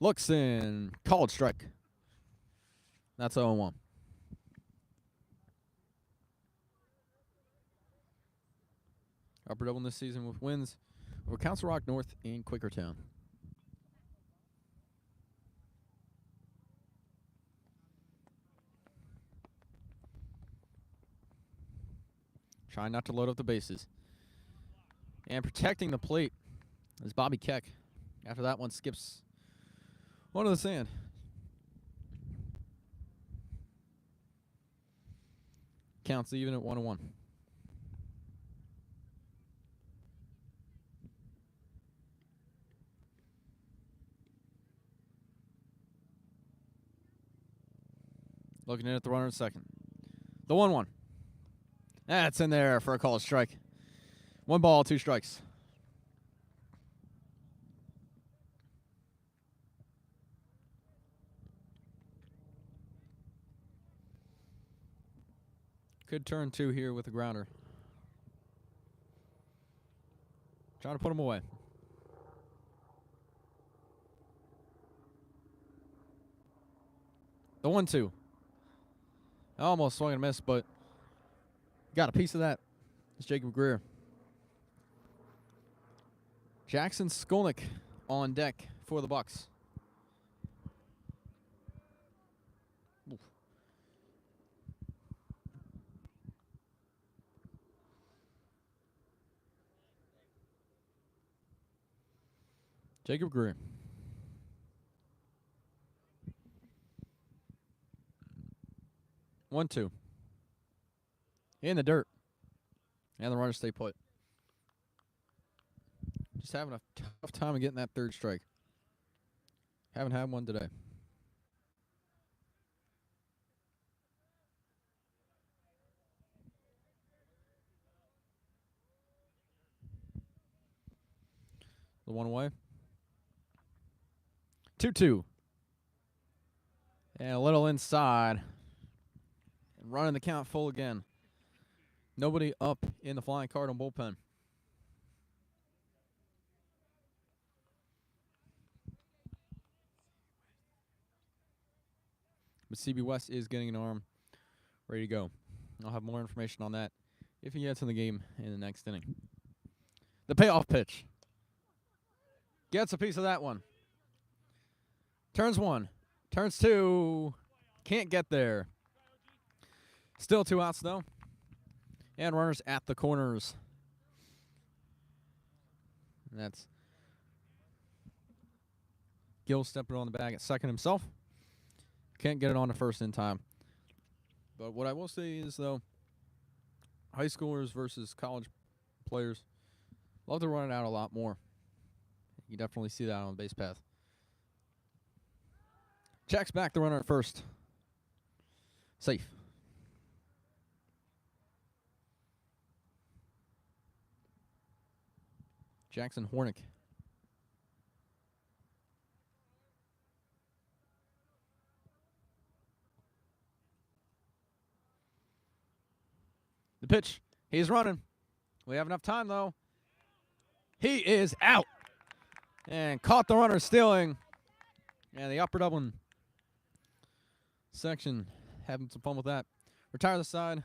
Looks in. Called strike. That's 0-1. Upper Dublin this season with wins over Council Rock North and Quakertown. Trying not to load up the bases. And protecting the plate is Bobby Keck. After that one skips one to the sand. Counts even at 1-1. Looking in at the runner at second. The 1-1. That's in there for a called strike. 1 ball, 2 strikes. Could turn 2 here with a grounder. Trying to put him away. The 1-2. Almost swung and missed, but got a piece of that. It's Jacob Greer. Jackson Skolnick on deck for the Bucks. Oof. Jacob Greer. 1-2. In the dirt. And the runners stay put. Just having a tough time of getting that third strike. Haven't had one today. The one away. 2-2. And a little inside. And running the count full again. Nobody up in the Flying Cardinal bullpen. But CB West is getting an arm ready to go. I'll have more information on that if he gets in the game in the next inning. The payoff pitch. Gets a piece of that one. Turns one. Turns two. Can't get there. Still 2 outs, though. And runners at the corners. And that's Gill stepping on the bag at second himself. Can't get it on to first in time. But what I will say is, though, high schoolers versus college players love to run it out a lot more. You definitely see that on the base path. Checks back the runner at first. Safe. Jackson Hornick. The pitch. He's running. We have enough time, though. He is out. And caught the runner stealing. And the Upper Dublin section having some fun with that. Retire the side.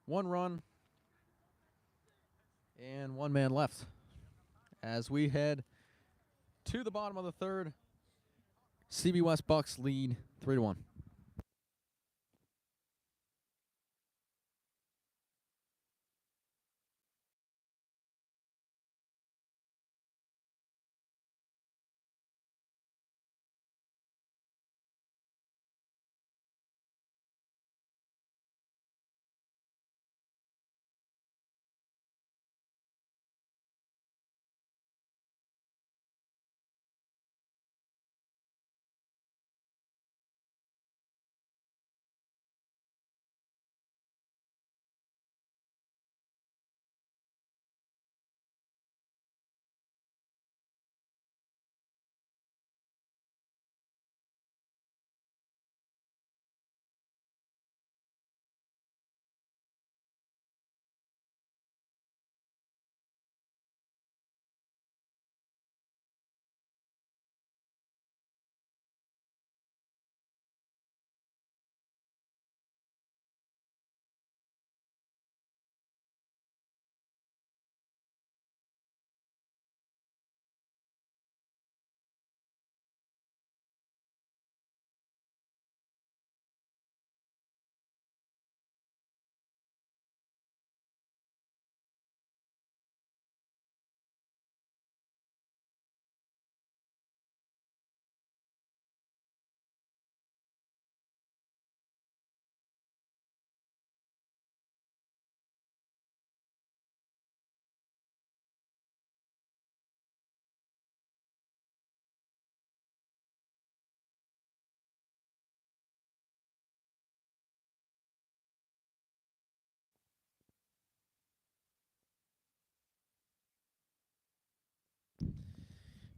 1 run. And 1 man left. As we head to the bottom of the third. CB West Bucks lead 3-1.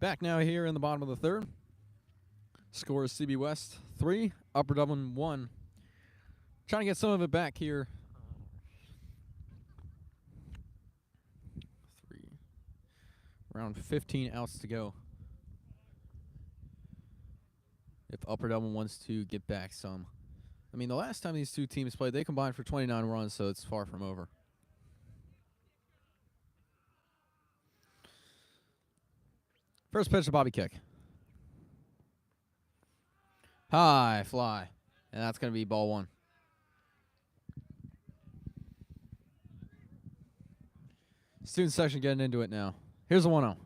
Back now here in the bottom of the third. Score is CB West 3, Upper Dublin 1. Trying to get some of it back here. 3. Around 15 outs to go. If Upper Dublin wants to get back some. I mean, the last time these two teams played, they combined for 29 runs, so it's far from over. First pitch to Bobby Kick. High fly. And that's going to be ball 1. Student section getting into it now. Here's a 1-0.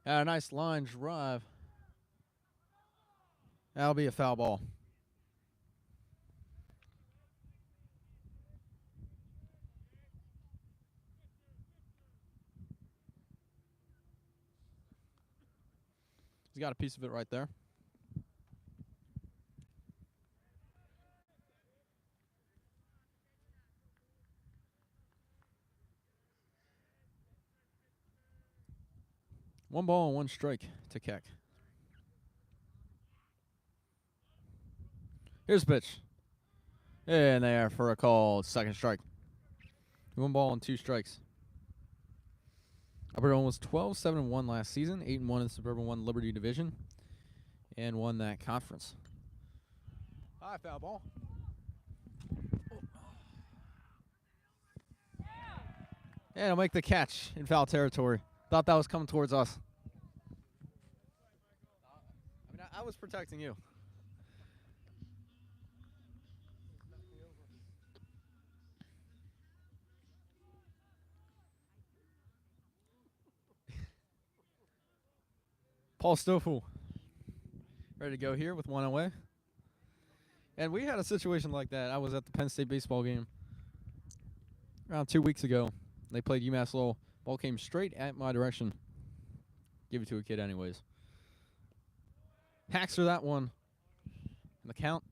A nice line drive. That'll be a foul ball. He's got a piece of it right there. One ball and one strike to Keck. Here's the pitch. And there for a call. Second strike. 1 ball and 2 strikes. Upper Dome was 12-7-1 last season, 8-1 in the Suburban 1 Liberty Division, and won that conference. High foul ball. And he'll make the catch in foul territory. Thought that was coming towards us. I mean, I was protecting you. Paul Stoffel ready to go here with one away. And we had a situation like that. I was at the Penn State baseball game around 2 weeks ago. They played UMass Lowell. Ball came straight at my direction. Give it to a kid anyways. Hacks for that one. And the count.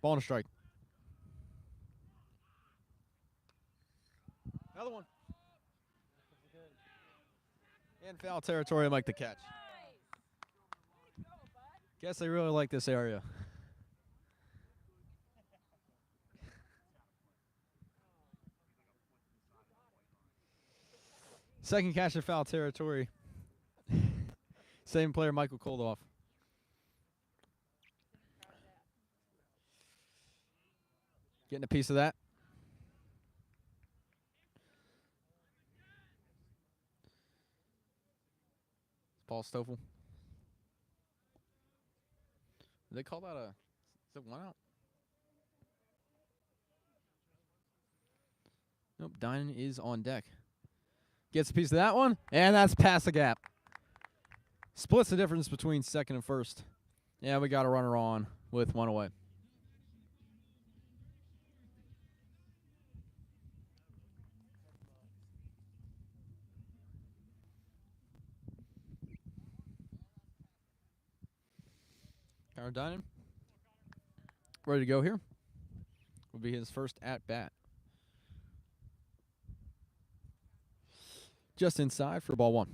Ball and a strike. Another one. In foul territory, make the catch. Guess they really like this area. Second catch in foul territory. Same player, Michael Koldoff. Getting a piece of that. Paul Stoffel. Did they call that a... Is it one out? Nope, Dinan is on deck. Gets a piece of that one, and that's past the gap. Splits the difference between second and first. Yeah, we got a runner on with one away. Connor Dinan, ready to go here. Will be his first at bat. Just inside for ball one.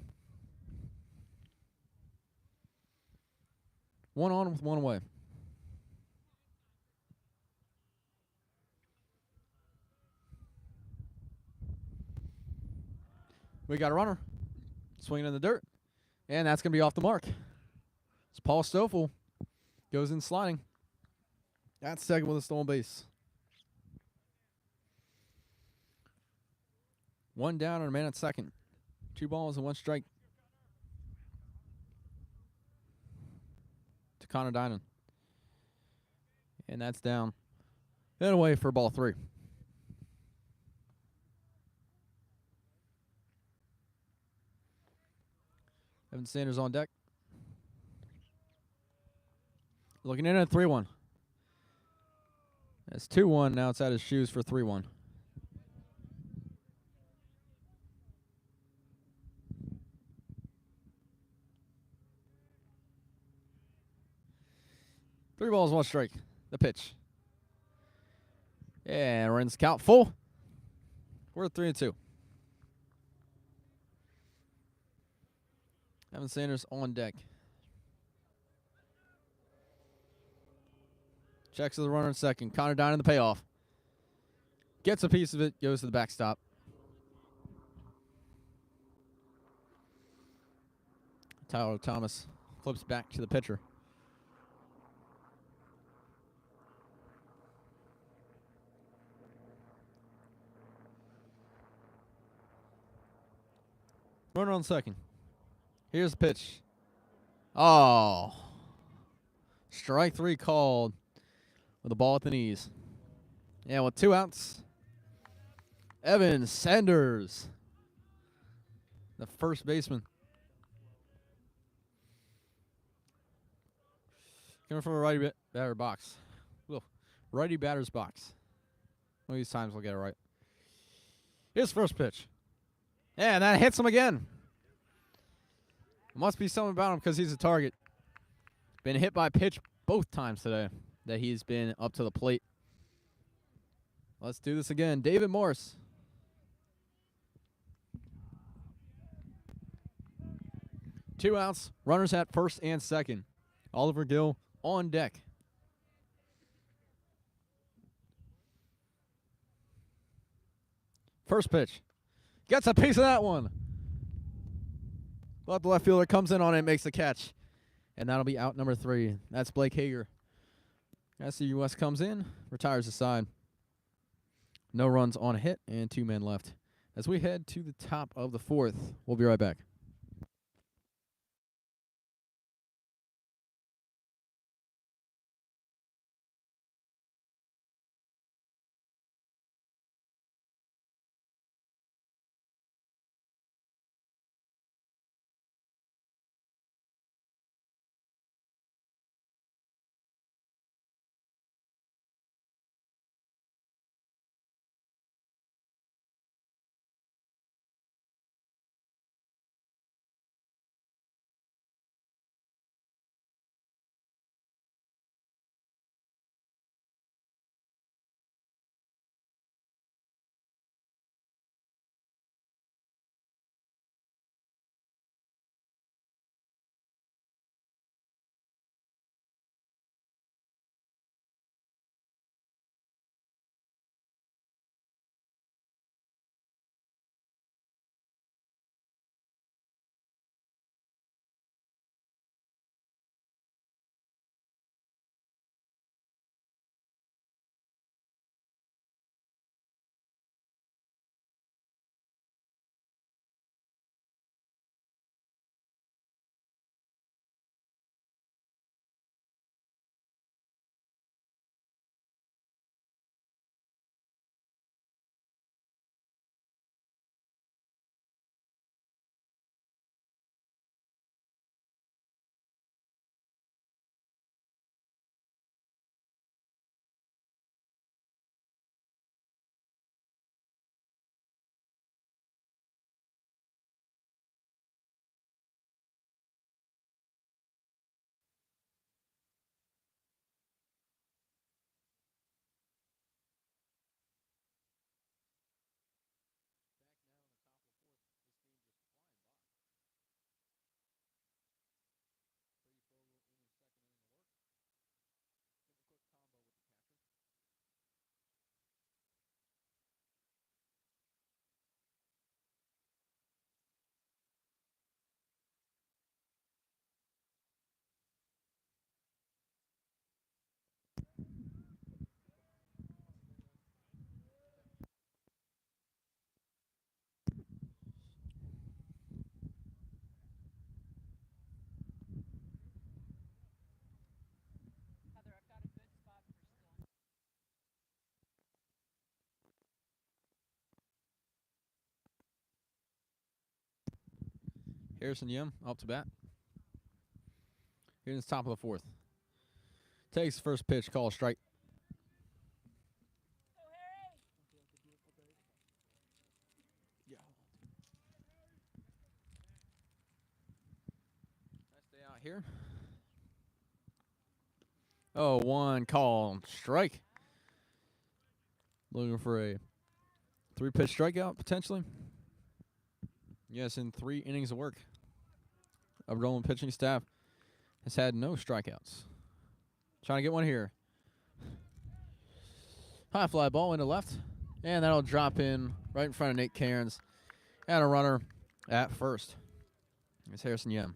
One on with one away. We got a runner. Swinging in the dirt. And that's going to be off the mark. It's Paul Stoffel. Goes in sliding. That's second with a stolen base. One down and a man at second. 2 balls and 1 strike to Connor Dinan. And that's down and away for ball 3. Evan Sanders on deck. Looking in at 3-1. That's 2-1. Now it's out his shoes for 3-1. Three balls, 1 strike. The pitch. And runs count full. We're at 3-2. Evan Sanders on deck. Checks to the runner in second. Connor Dinan the payoff. Gets a piece of it. Goes to the backstop. Tyler Thomas flips back to the pitcher. Runner on second. Here's the pitch. Oh. Strike 3 called with a ball at the knees. And with 2 outs, Evan Sanders, the first baseman. Coming from a righty batter box. Whoa. Righty batter's box. One of these times we'll get it right. Here's the first pitch. Yeah, that hits him again. Must be something about him because he's a target. Been hit by a pitch both times today that he's been up to the plate. Let's do this again. David Morse. Two outs. Runners at first and second. Oliver Gill on deck. First pitch. Gets a piece of that one. But the left fielder comes in on it and makes the catch. And that'll be out number 3. That's Blake Hager. SCU West comes in, retires the side. No runs on a hit and 2 men left. As we head to the top of the 4th, we'll be right back. Harrison Yim up to bat. Here in the top of the 4th. Takes the first pitch, call a strike. Nice day out here. Oh, 1 call, strike. Looking for a 3-pitch strikeout potentially. Yes, in 3 innings of work. A Dublin pitching staff has had no strikeouts. Trying to get one here. High fly ball into left. And that'll drop in right in front of Nate Cairns. And a runner at first. It's Harrison Yem.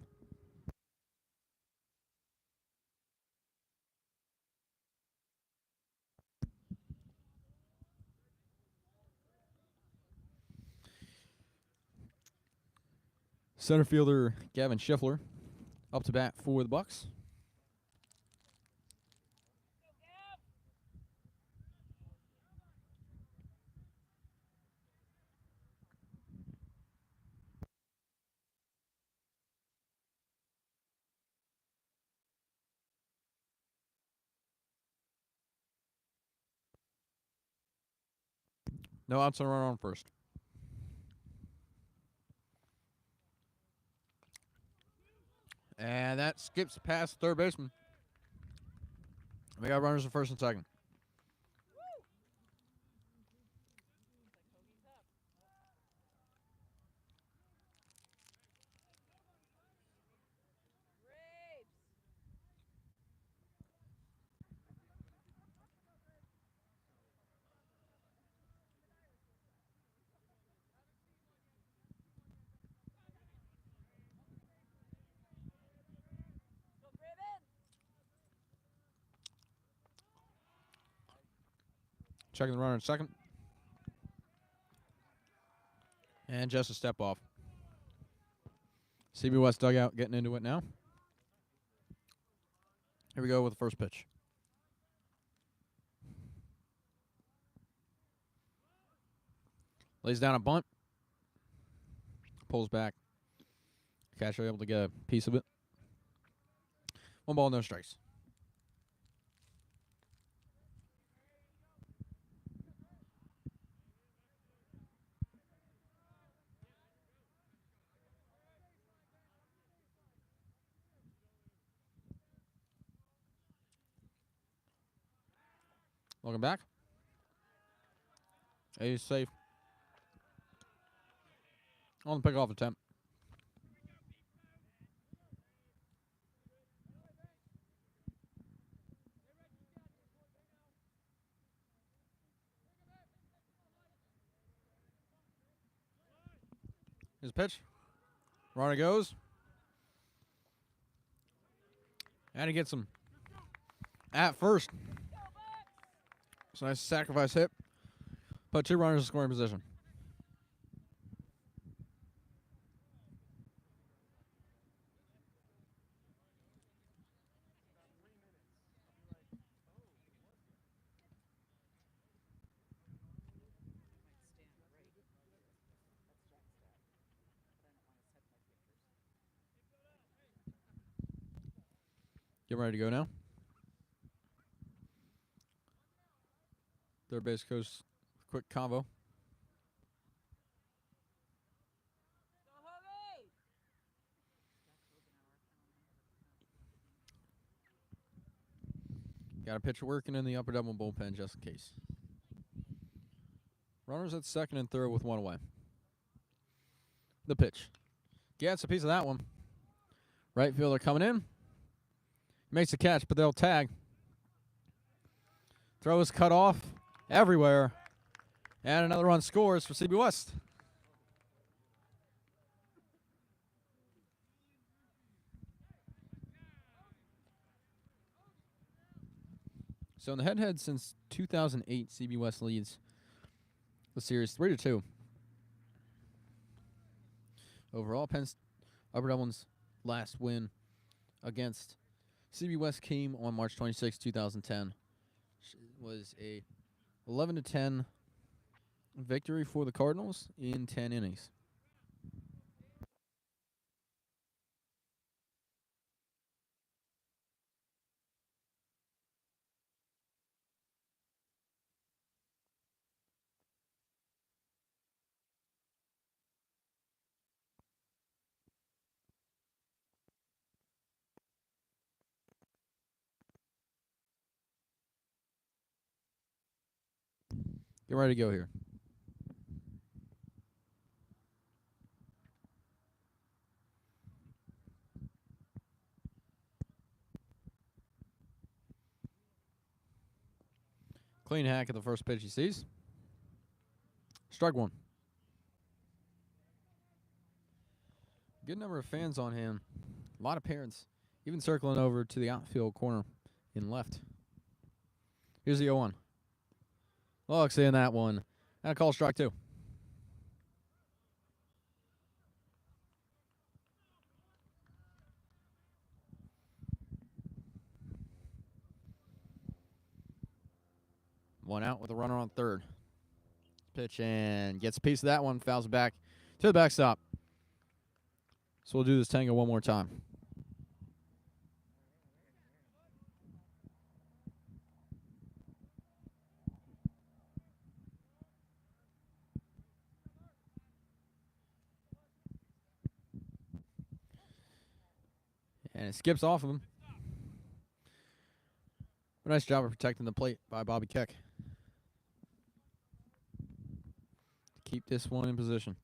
Center fielder Gavin Schiffler up to bat for the Bucks. No outs and a runner on first. And that skips past third baseman. We got runners at first and second. Checking the runner at second. And just a step off. CB West dugout getting into it now. Here we go with the first pitch. Lays down a bunt. Pulls back. Catcher able to get a piece of it. 1 ball, no strikes. Looking back. He's safe. On the pickoff attempt. Here's the pitch. Runner goes. And he gets him at first. It's a nice sacrifice hit. Put 2 runners in scoring position. Get ready to go now. Third base coach, quick combo. Got a pitcher working in the upper Dublin bullpen just in case. Runners at second and third with 1 away. The pitch. Gets a piece of that one. Right fielder coming in. Makes a catch, but they'll tag. Throw is cut off everywhere. And another run scores for CB West. So in the head-to-head since 2008, CB West leads the series 3-2. Overall, Upper Dublin's last win against CB West came on March 26, 2010. It was a 11-10 victory for the Cardinals in 10 innings. Get ready to go here. Clean hack at the first pitch he sees. Strike 1. Good number of fans on hand. A lot of parents even circling over to the outfield corner in left. Here's the 0-1. Looks in that one. And a call strike 2. One out with a runner on third. Pitch and gets a piece of that one. Fouls it back to the backstop. So we'll do this tango one more time. And And it skips off of him. A nice job of protecting the plate by Bobby Keck. Keep this one in position.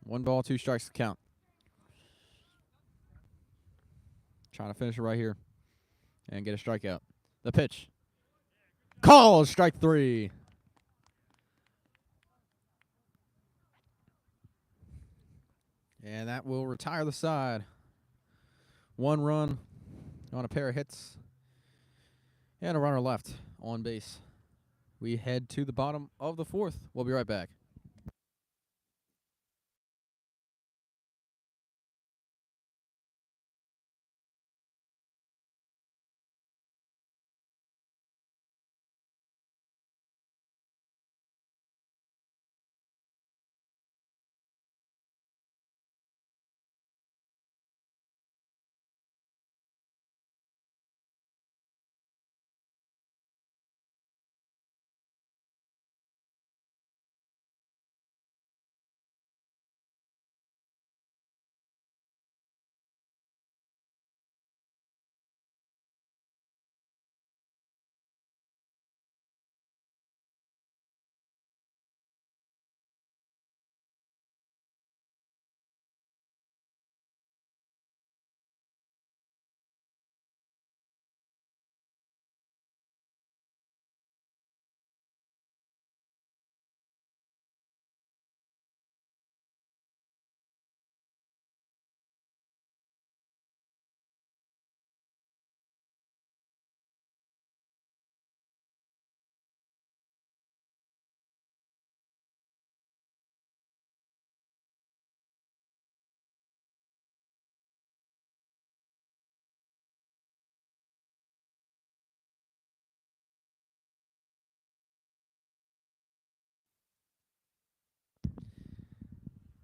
1 ball, 2 strikes to count. Trying to finish it right here and get a strikeout. The pitch. Called strike 3. And that will retire the side. 1 run on a pair of hits. And a runner left on base. We head to the bottom of the 4th. We'll be right back.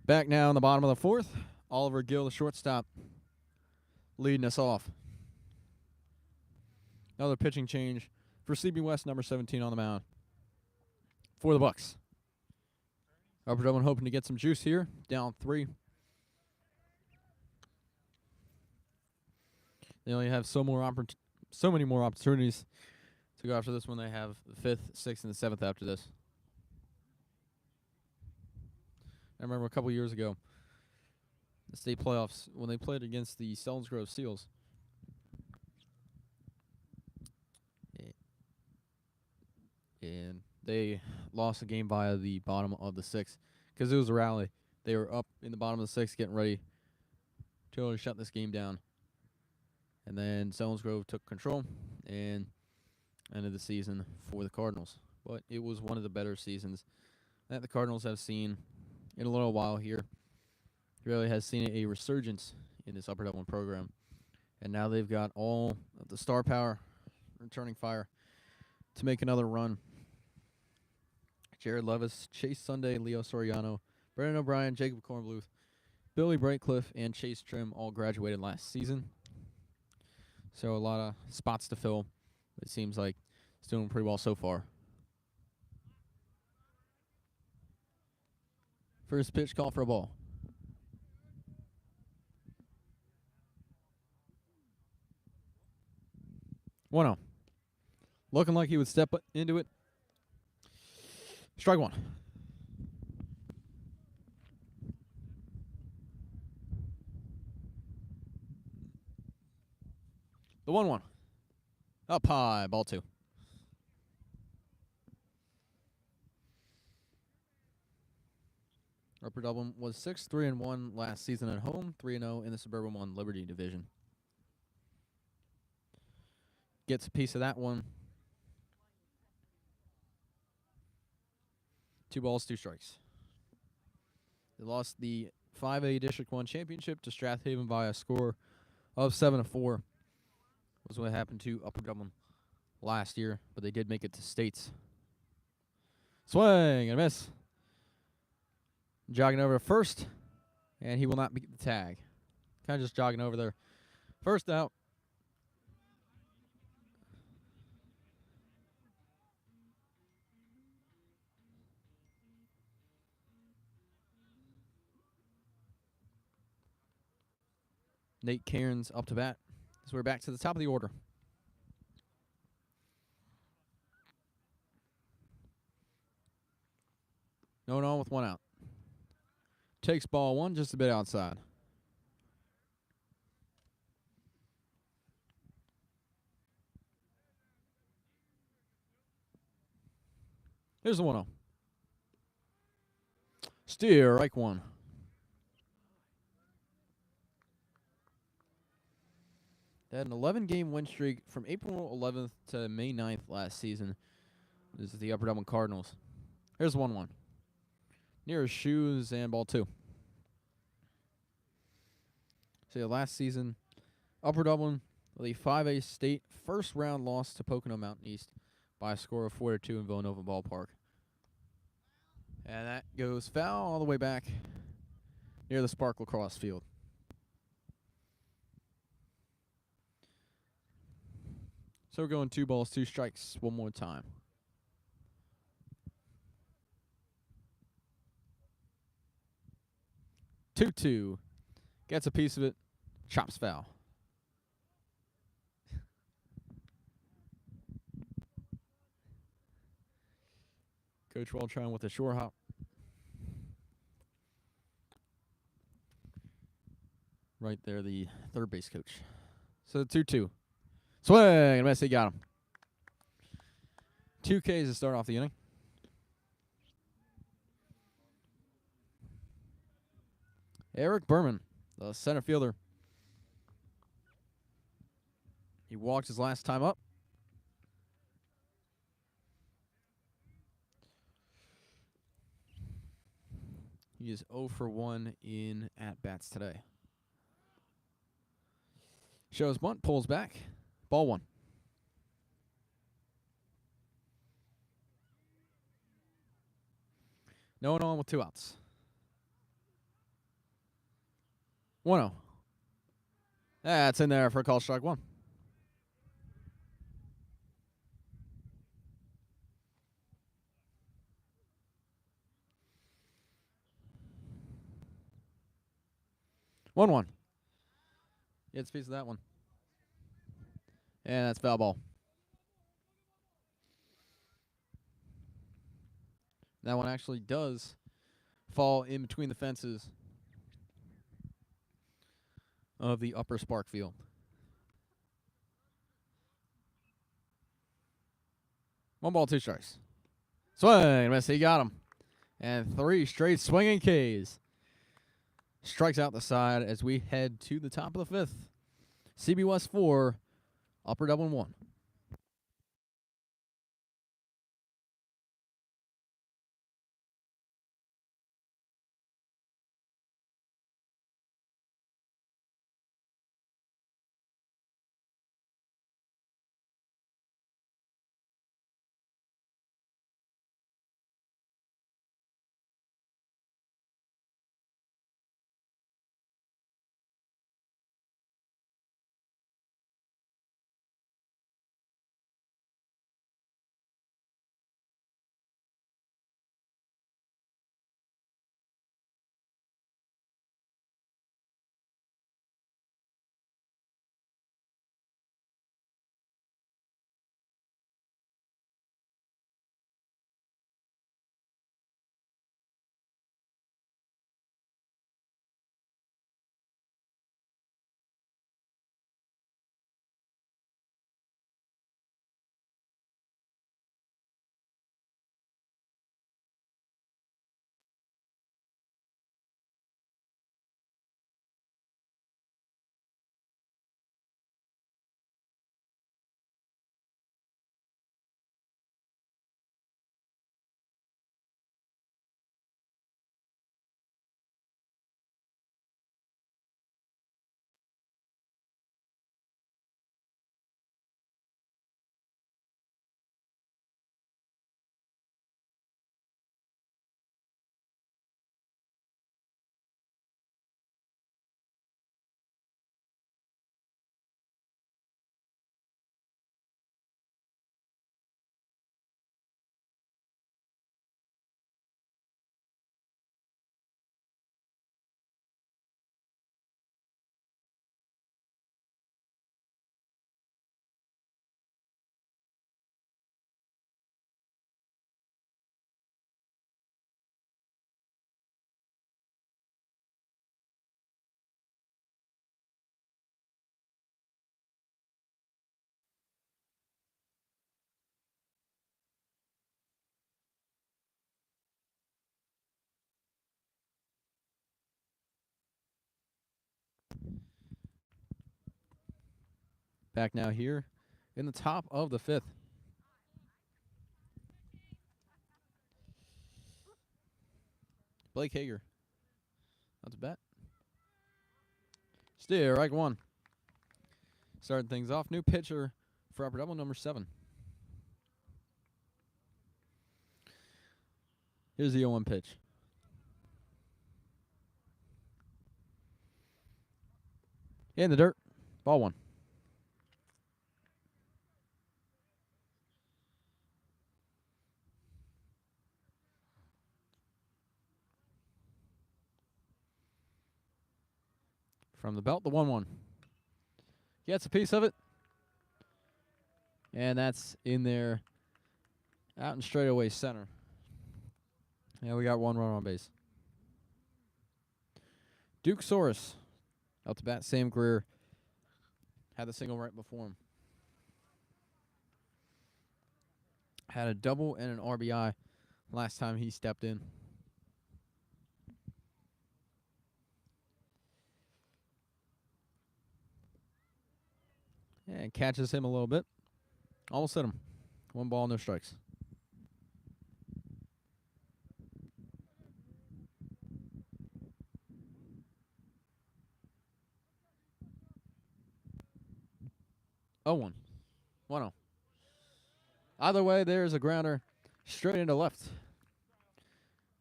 Back now in the bottom of the 4th. Oliver Gill, the shortstop, leading us off. Another pitching change for CB West, number 17 on the mound for the Bucks. Upper Dublin hoping to get some juice here. Down 3. They only have so many more opportunities to go after this one. They have the 5th, 6th, and the 7th after this. I remember a couple years ago, the state playoffs, when they played against the Selinsgrove Seals. And they lost the game via the bottom of the 6th because it was a rally. They were up in the bottom of the 6th getting ready to shut this game down. And then Selinsgrove took control and ended the season for the Cardinals. But it was one of the better seasons that the Cardinals have seen in a little while here. Really has seen a resurgence in this Upper Dublin program. And now they've got all of the star power returning fire to make another run. Jared Levis, Chase Sunday, Leo Soriano, Brandon O'Brien, Jacob Kornbluth, Billy Brightcliffe, and Chase Trim all graduated last season. So a lot of spots to fill. It seems like it's doing pretty well so far. First pitch, call for a ball. 1-0. Looking like he would step into it. Strike 1. The 1-1. Up high, ball 2. Upper Dublin was 6-3-1 last season at home, 3-0 in the Suburban 1 Liberty Division. Gets a piece of that one. 2 balls, 2 strikes. They lost the 5A District 1 championship to Strathaven by a score of 7-4. Was what happened to Upper Dublin last year, but they did make it to states. Swing and a miss. Jogging over to first, and he will not beat the tag. Kind of just jogging over there. First out. Nate Cairns up to bat. So we're back to the top of the order. No with 1 out. Takes ball 1 just a bit outside. Here's the 1-0. Strike 1. They had an 11-game win streak from April 11th to May 9th last season. This is the Upper Dublin Cardinals. Here's 1-1. Near his shoes and ball 2. So last season, Upper Dublin with a 5A state first round loss to Pocono Mountain East by a score of 4-2 in Villanova Ballpark. And that goes foul all the way back near the Spark Lacrosse field. So we're going 2 balls, 2 strikes one more time. 2-2. Gets a piece of it. Chops foul. Coach Wall trying with a short hop. Right there, the third base coach. So 2-2. Swing and miss. He got him. 2 Ks to start off the inning. Eric Berman, the center fielder. He walked his last time up. He is 0 for 1 in at-bats today. Shows bunt, pulls back. Ball 1. No one on with 2 outs. 1-0. That's in there for a call strike 1. One. Gets a piece of that one. And that's foul ball. That one actually does fall in between the fences of the upper Spark field. One ball, 2 strikes. Swing, miss. He got him. And 3 straight swinging Ks. Strikes out the side as we head to the top of the 5th. CB West 4, Upper Dublin 1. Back now here in the top of the 5th. Blake Hager. That's a bet. Still, right one. Starting things off. New pitcher for Upper Dublin, number 7. Here's the 0-1 pitch. In the dirt. Ball 1. From the belt, the 1-1. Gets a piece of it. And that's in there. Out in straightaway center. And we got 1 run on base. Duke Soros. Out to bat, same career. Had the single right before him. Had a double and an RBI last time he stepped in. And catches him a little bit. Almost hit him. 1 ball, no strikes. Oh, 1. 1-0. Either way, there's a grounder straight into left.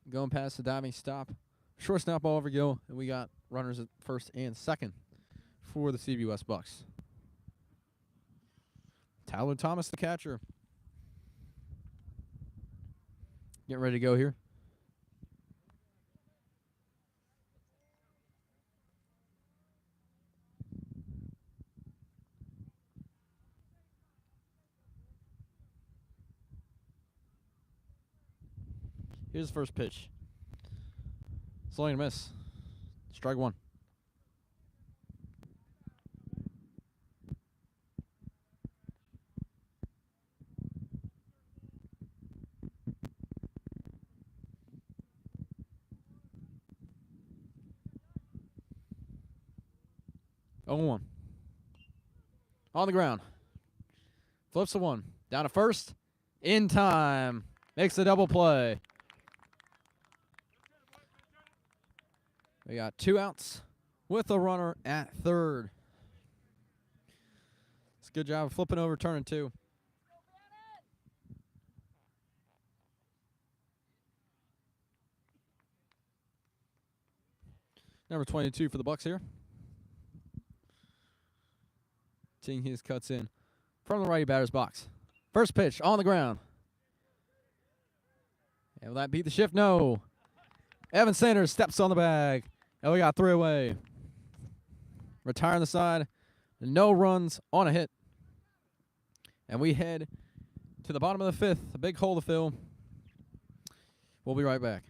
Going past the diving stop. Short snap ball over Gill, and we got runners at first and second for the CBS Bucks. Tyler Thomas, the catcher. Getting ready to go here. Here's the first pitch. Swing and miss. Strike 1. Oh, 1. On the ground. Flips the 1. Down to first. In time. Makes the double play. We got 2 outs with a runner at third. It's a good job of flipping over, turning 2. Number 22 for the Bucks here. Seeing his cuts in from the righty batter's box. First pitch on the ground. And will that beat the shift? No. Evan Sanders steps on the bag. And we got 3 away. Retiring the side. No runs on a hit. And we head to the bottom of the 5th. A big hole to fill. We'll be right back.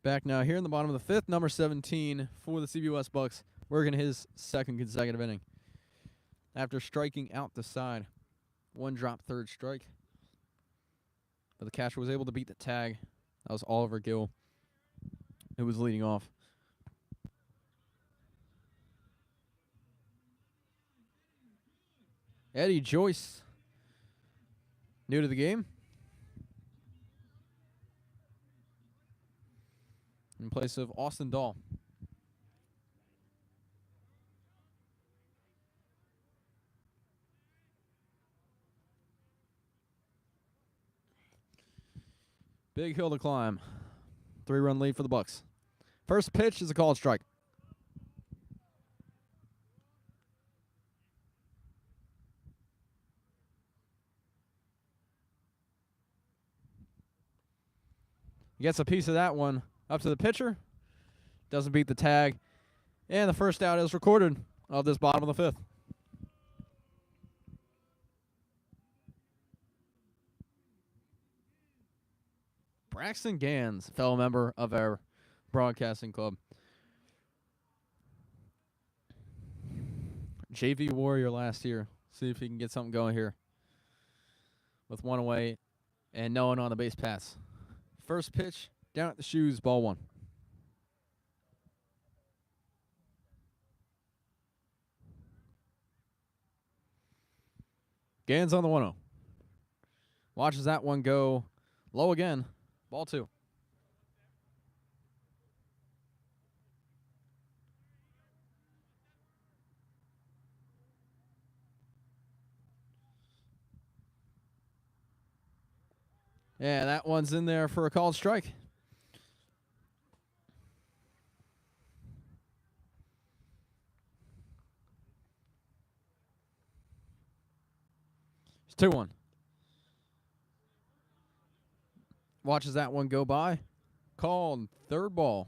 Back now here in the bottom of the 5th, number 17 for the CBS Bucks, working his second consecutive inning. After striking out the side, one drop, third strike. But the catcher was able to beat the tag. That was Oliver Gill, who was leading off. Eddie Joyce, new to the game, in place of Austin Dahl. Big hill to climb. 3-run lead for the Bucks. First pitch is a called strike. Gets a piece of that one up to the pitcher. Doesn't beat the tag. And the first out is recorded of this bottom of the 5th. Braxton Gans, fellow member of our broadcasting club. JV Warrior last year. See if he can get something going here. With one away and no one on the base pass. First pitch, down at the shoes, ball 1. Gans on the 1-0. Watches that one go low again. Ball 2. Yeah, that one's in there for a called strike. It's 2-1. Watches that one go by. Called third ball.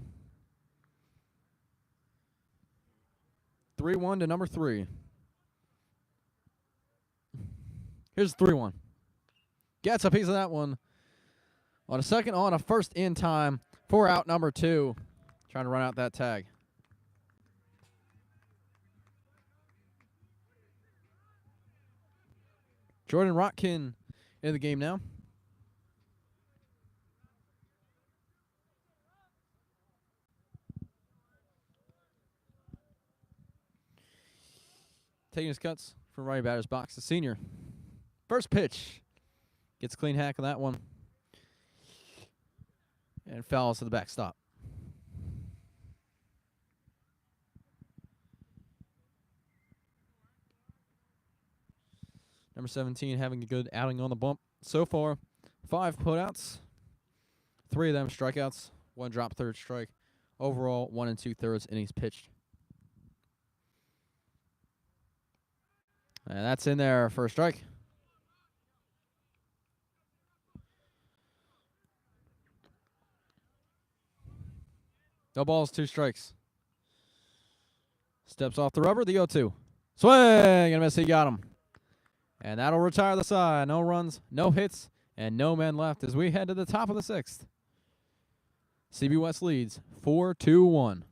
3-1 to number 3. Here's 3-1. Gets a piece of that one. On a second, on a first in time for out number 2. Trying to run out that tag. Jordan Rotkin in the game now. Taking his cuts from right batter's box, the senior. First pitch. Gets a clean hack on that one. And fouls to the backstop. Number 17 having a good outing on the bump so far. 5 putouts. 3 of them strikeouts. 1 drop, third strike. Overall, 1 2/3 innings pitched. And that's in there for a strike. No balls, 2 strikes. Steps off the rubber, the 0-2. Swing and a miss, he got him. And that'll retire the side. No runs, no hits, and no men left as we head to the top of the 6th. CB West leads 4-2-1.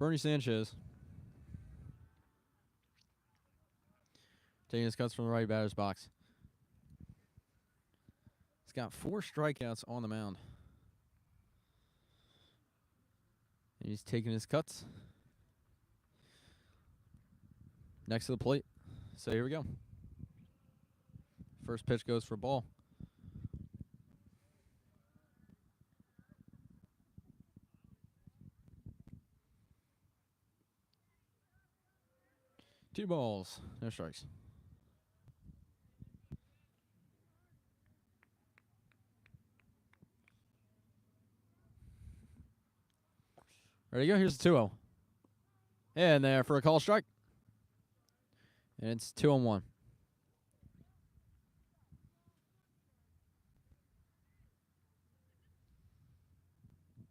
Bernie Sanchez. Taking his cuts from the right batter's box. He's got 4 strikeouts on the mound. And he's taking his cuts. Next to the plate. So here we go. First pitch goes for a ball. Two balls, no strikes. Ready to go? Here's the 2-0. And there for a call strike. And it's 2-1.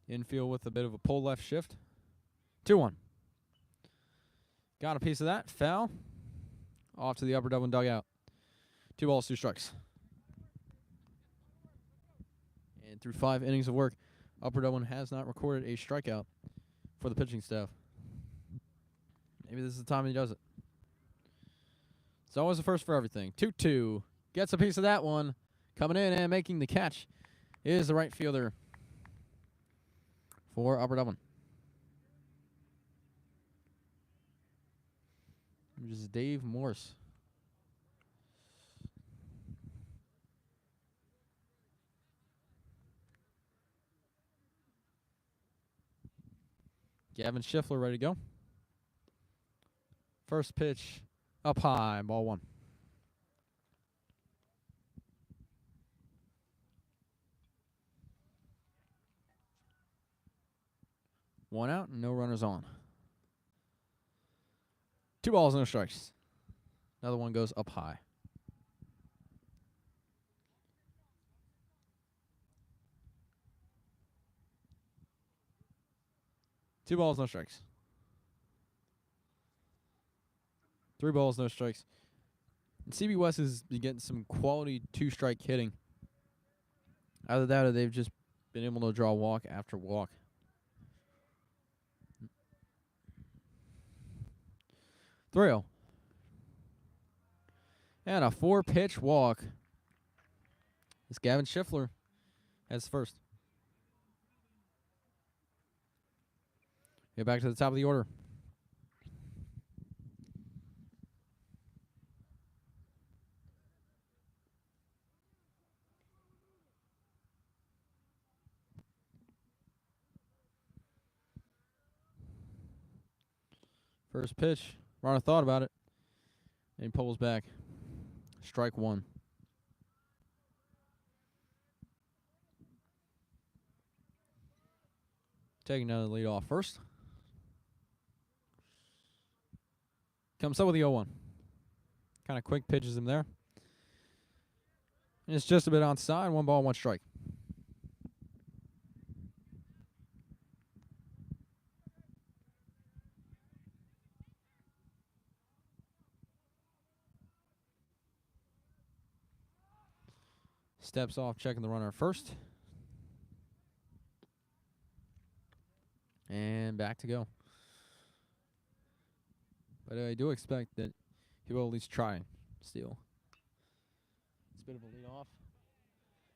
Infield with a bit of a pull left shift. 2-1. Got a piece of that. Foul. Off to the Upper Dublin dugout. 2 balls, 2 strikes. And through 5 innings of work, Upper Dublin has not recorded a strikeout for the pitching staff. Maybe this is the time he does it. It's always the first for everything. 2-2. Gets a piece of that one. Coming in and making the catch is the right fielder for Upper Dublin. Which is Dave Morse. Gavin Schiffler ready to go. First pitch up high, ball 1. One out, no runners on. 2 balls, no strikes. Another one goes up high. Two balls, no strikes. 3 balls, no strikes. And CB West has been getting some quality 2-strike hitting. Either that or they've just been able to draw walk after walk. Thrill. And a 4-pitch walk. This Gavin Schiffler has first. Get back to the top of the order. First pitch. Runner thought about it. And he pulls back. Strike 1. Taking another lead off first. Comes up with the 0-1. Kind of quick pitches him there. And it's just a bit onside. 1 ball, 1 strike. Steps off, checking the runner first. And back to go. But I do expect that he will at least try and steal. It's a bit of a lead off.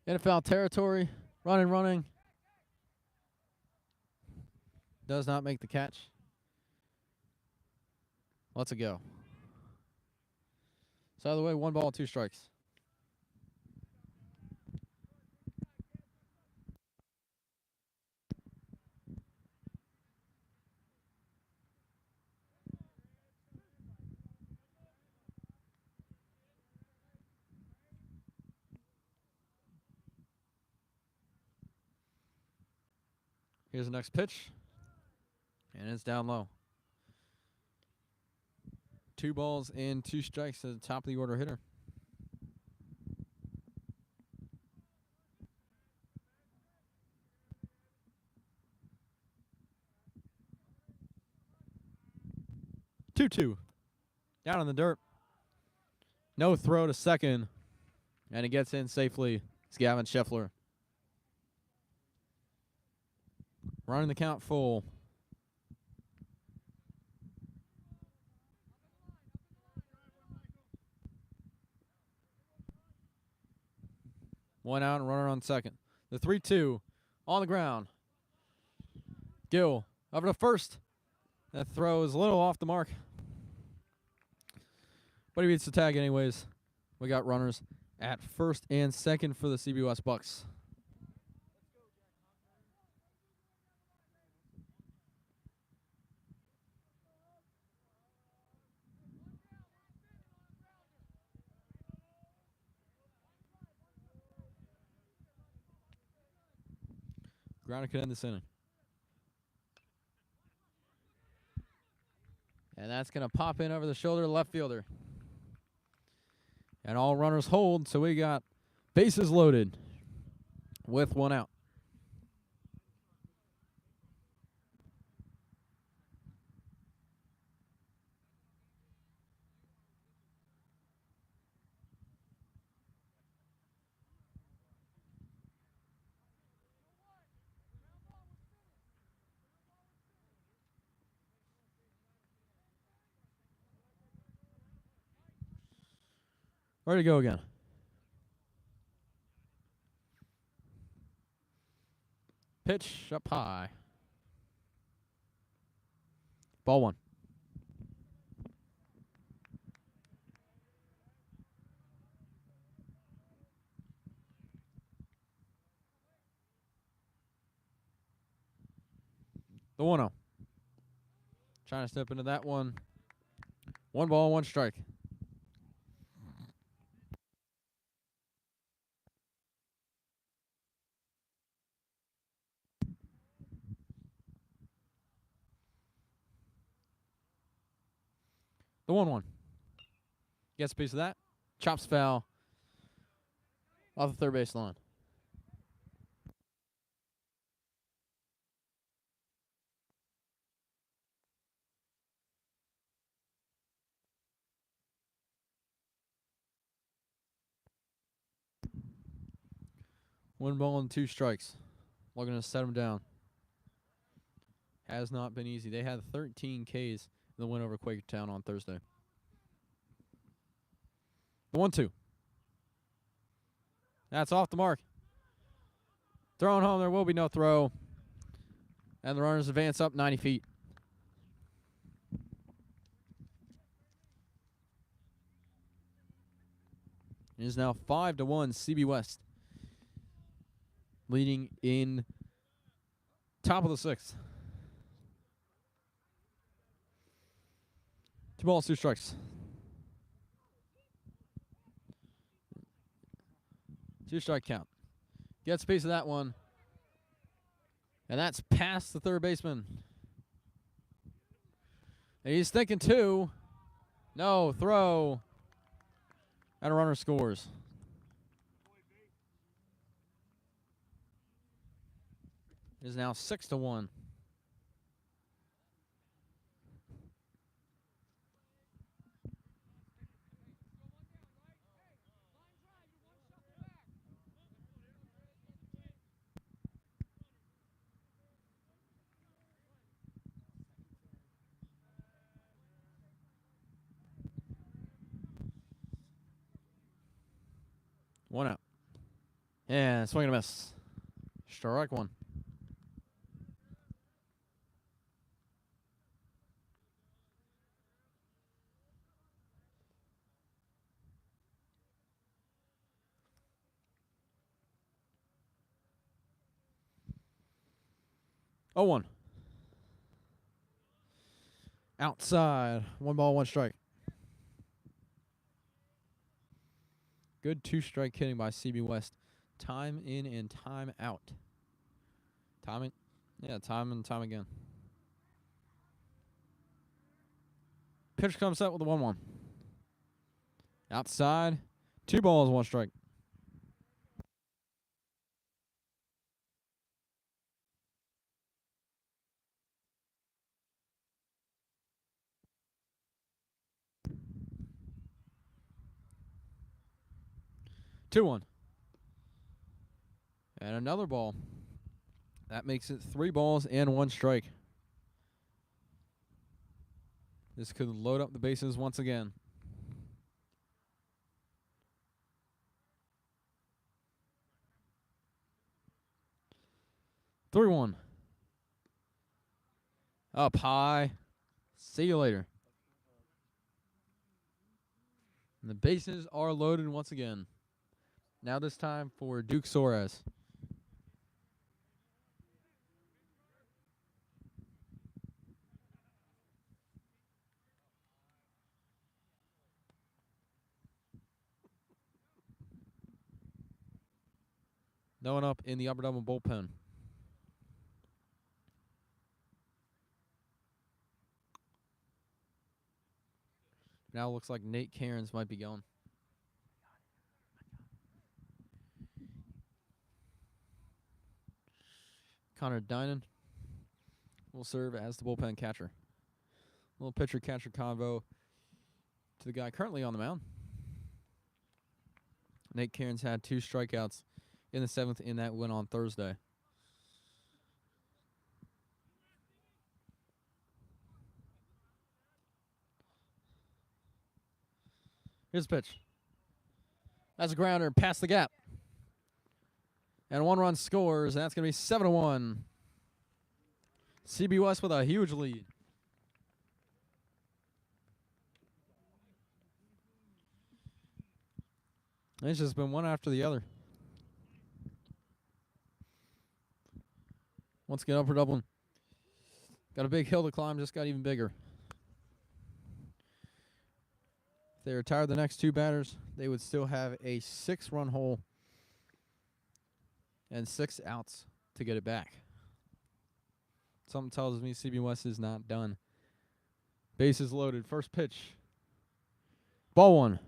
In foul territory. Running. Does not make the catch. Let's it go. So out of the way, 1 ball, 2 strikes. Here's the next pitch. And it's down low. 2 balls and 2 strikes to the top of the order hitter. Two. Down in the dirt. No throw to second. And it gets in safely. It's Gavin Schiffler. Running the count full. One out and runner on second. The 3-2 on the ground. Gill over to first. That throw is a little off the mark. But he beats the tag anyways. We got runners at first and second for the CBS Bucks. Grounder could end this inning. And that's going to pop in over the shoulder of the left fielder. And all runners hold, so we got bases loaded with one out. Ready to go again. Pitch up high. Ball one. The 1-0. Trying to step into that one. 1 ball, 1 strike. The 1-1. Gets a piece of that. Chops foul off the third base line. One ball and 2 strikes. Looking to set him down. Has not been easy. They had 13 Ks in the win over Quakertown on Thursday. The 1-2. That's off the mark. Throwing home, there will be no throw. And the runners advance up 90 feet. It is now 5-1 CB West. Leading in top of the 6th. 2 balls, 2 strikes. 2 strike count. Gets a piece of that one. And that's past the third baseman. And he's thinking 2. No, throw. And a runner scores. It is now 6-1. One out. And swing and a miss. Strike 1. Oh, 1. Outside. 1 ball, 1 strike. Good 2-strike hitting by CB West. Time in and time out. Time and time again. Pitch comes up with a 1-1. Outside. 2 balls, 1 strike. Two 1. And another ball. That makes it 3 balls and 1 strike. This could load up the bases once again. 3-1. Up high. See you later. And the bases are loaded once again. Now this time for Duke Soares. No one up in the Upper Dublin bullpen. Now it looks like Nate Cairns might be going. Connor Dinan will serve as the bullpen catcher. Little pitcher-catcher convo to the guy currently on the mound. Nate Cairns had 2 strikeouts in the 7th in that win on Thursday. Here's the pitch. That's a grounder past the gap. And 1 run scores, and that's going to be 7-1. CB West with a huge lead. And it's just been one after the other. Once again, Upper Dublin got a big hill to climb, just got even bigger. If they retired the next 2 batters, they would still have a 6-run hole and 6 outs to get it back. Something tells me CB West is not done. Bases loaded. First pitch. Ball 1.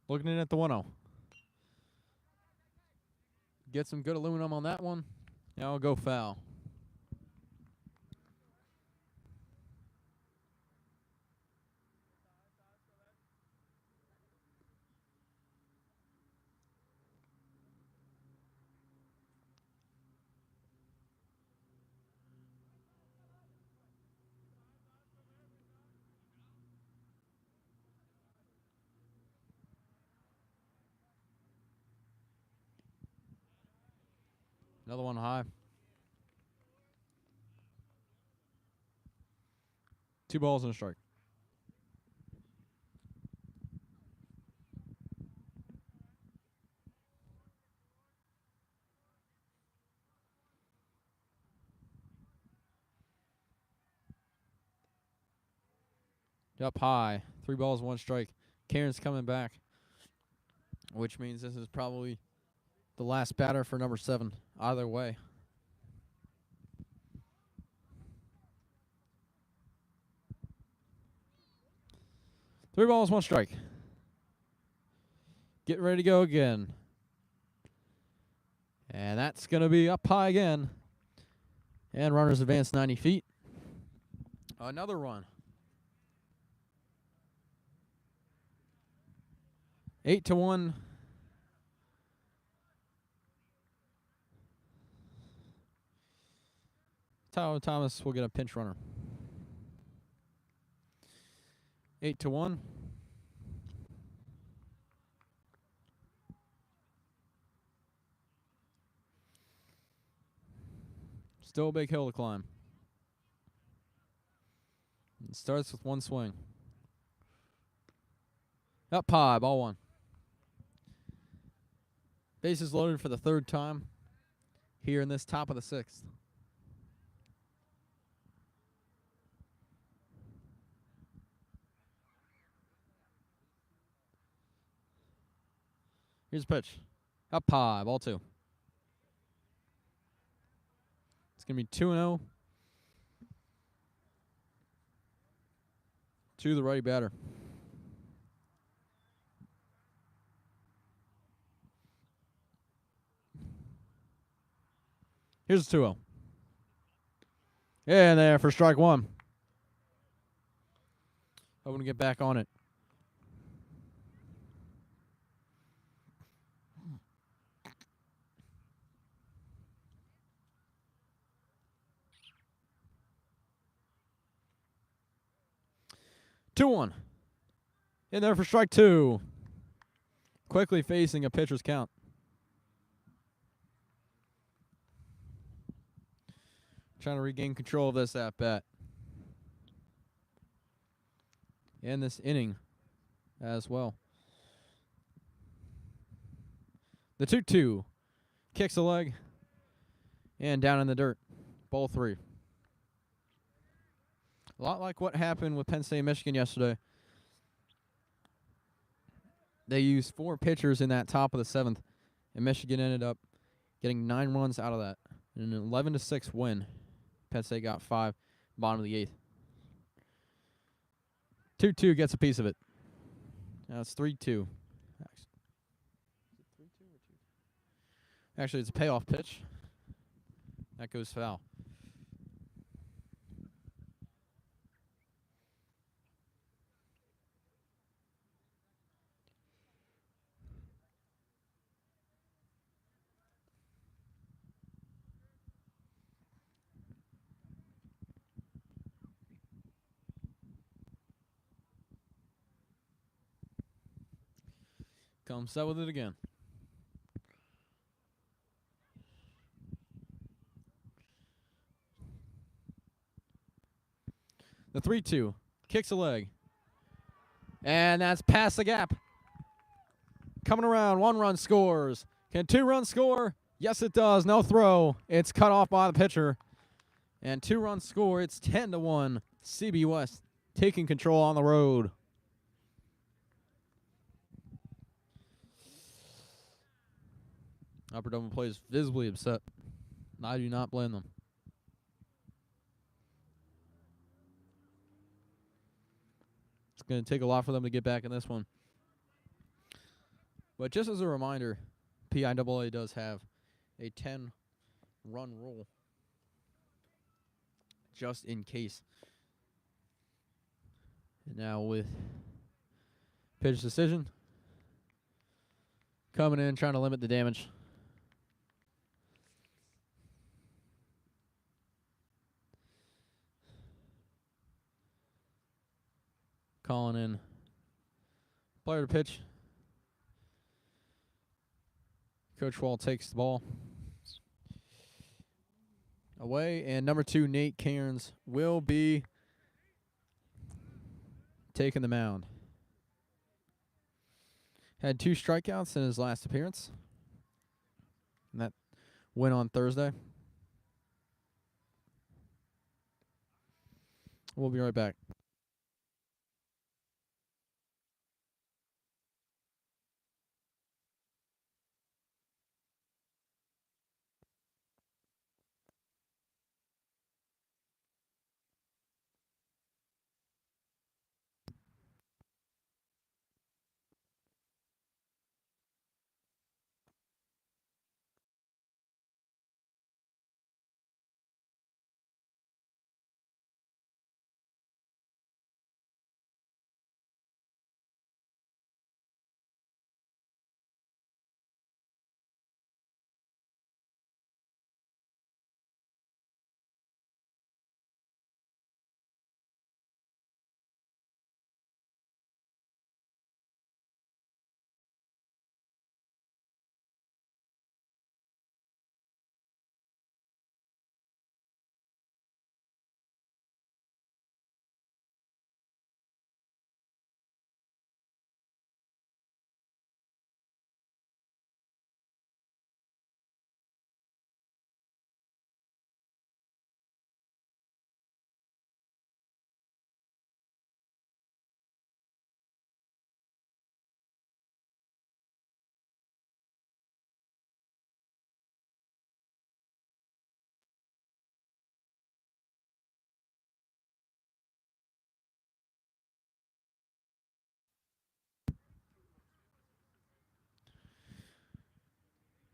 Looking in at the 1-0. Get some good aluminum on that one. Now I'll go foul. Another one high. 2 balls and a strike. Up high. 3 balls, 1 strike. Cairns coming back, which means this is probably the last batter for number 7. Either way. Three balls, 1 strike. Getting ready to go again. And that's going to be up high again. And runners advance 90 feet. Another run. 8-1. Tyler Thomas will get a pinch runner. 8-1. Still a big hill to climb. It starts with 1 swing. Up high, ball 1. Bases loaded for the 3rd time here in this top of the 6th. Here's a pitch. Up high, ball 2. It's going to be 2-0 to the righty batter. Here's a 2-0. And there for strike 1. Hoping to get back on it. 2-1. In there for strike 2. Quickly facing a pitcher's count. Trying to regain control of this at bat. And this inning as well. The 2-2. Kicks a leg. And down in the dirt. Ball 3. A lot like what happened with Penn State and Michigan yesterday. They used 4 pitchers in that top of the 7th, and Michigan ended up getting 9 runs out of that. In an 11-6 win, Penn State got 5, bottom of the 8th. 2-2 gets a piece of it. Now it's 3-2. Actually, it's a payoff pitch. That goes foul. Comes out with it again. The 3-2. Kicks a leg. And that's past the gap. Coming around. 1 run scores. Can 2 runs score? Yes, it does. No throw. It's cut off by the pitcher. And 2 runs score. It's 10-1. CB West taking control on the road. Upper Dublin plays visibly upset. I do not blame them. It's going to take a lot for them to get back in this one. But just as a reminder, PIAA does have a 10-run rule just in case. And now with pitch decision, coming in, trying to limit the damage. Calling in player to pitch. Coach Wall takes the ball away, and number 2, Nate Cairns, will be taking the mound. Had 2 strikeouts in his last appearance, and that went on Thursday. We'll be right back.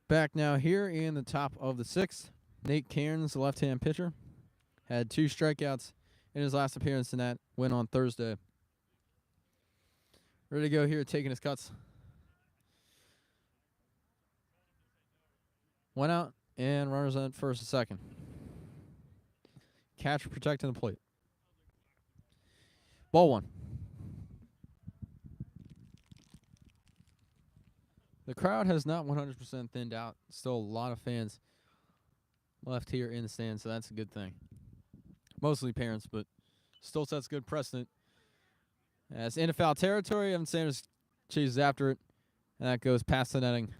Back now here in the top of the 6th. Nate Cairns, the left-hand pitcher, had 2 strikeouts in his last appearance, and that went on Thursday. Ready to go here, taking his cuts. Went out, and runners on first and second. Catcher protecting the plate. Ball 1. The crowd has not 100% thinned out. Still a lot of fans left here in the stands, so that's a good thing. Mostly parents, but still sets good precedent. As into foul territory, Evan Sanders chases after it, and that goes past the netting.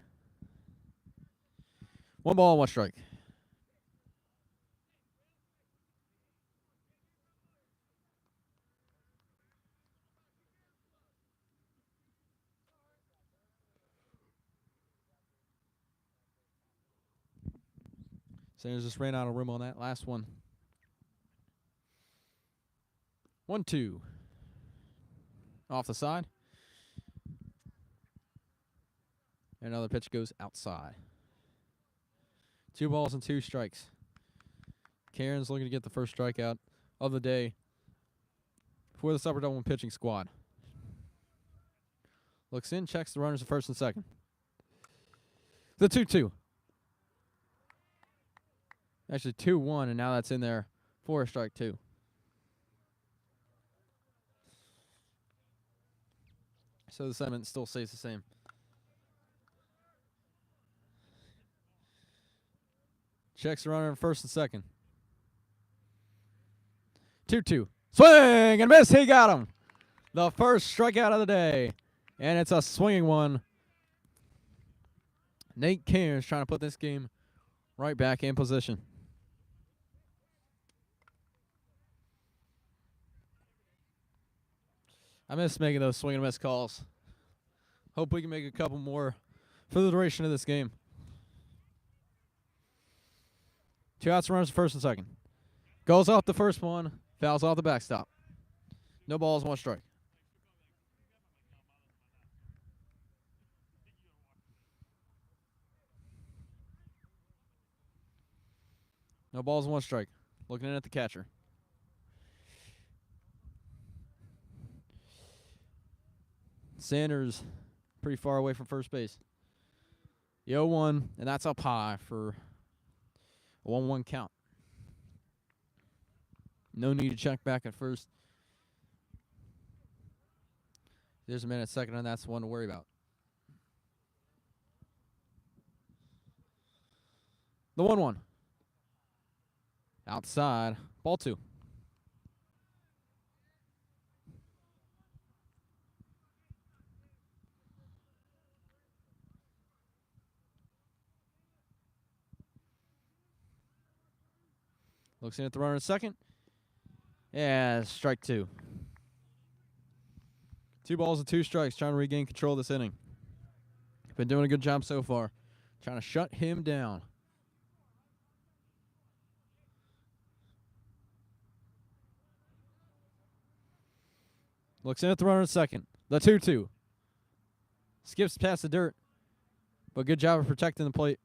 1 ball, 1 strike. Sanders just ran out of room on that last one. 1-2. Off the side. Another pitch goes outside. 2 balls and 2 strikes. Karen's looking to get the first strikeout of the day for the Upper Dublin pitching squad. Looks in, checks the runners at first and second. The 2-2. Actually 2-1, and now that's in there for a strike 2. So the sentiment still stays the same. Checks the runner at first and second. 2-2. Swing and miss. He got him. The first strikeout of the day. And it's a swinging one. Nate Cairns trying to put this game right back in position. I miss making those swing and miss calls. Hope we can make a couple more for the duration of this game. 2 outs, runners first and second. Goes off the first one, fouls off the backstop. No balls, 1 strike. No balls, 1 strike. Looking in at the catcher. Sanders pretty far away from first base. The 0-1, and that's up high for a 1-1 count. No need to check back at first. There's a man at second, and that's the one to worry about. The 1-1. Outside. Ball 2. Looks in at the runner at second. Yeah, strike 2. 2 balls and 2 strikes, trying to regain control of this inning. Been doing a good job so far. Trying to shut him down. Looks in at the runner at second. The 2-2. Skips past the dirt. But good job of protecting the plate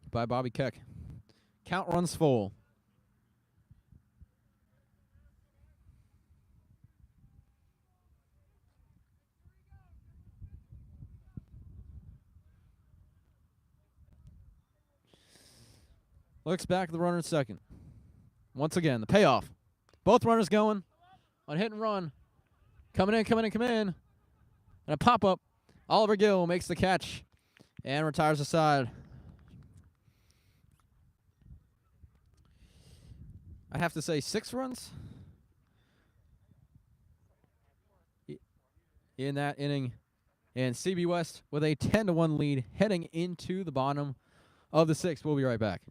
by Bobby Keck. Count runs full. Looks back at the runner at second. Once again, the payoff. Both runners going on hit and run. Coming in. And a pop-up. Oliver Gill makes the catch and retires the side. I have to say 6 runs in that inning. And CB West with a 10-1 lead heading into the bottom of the 6th. We'll be right back.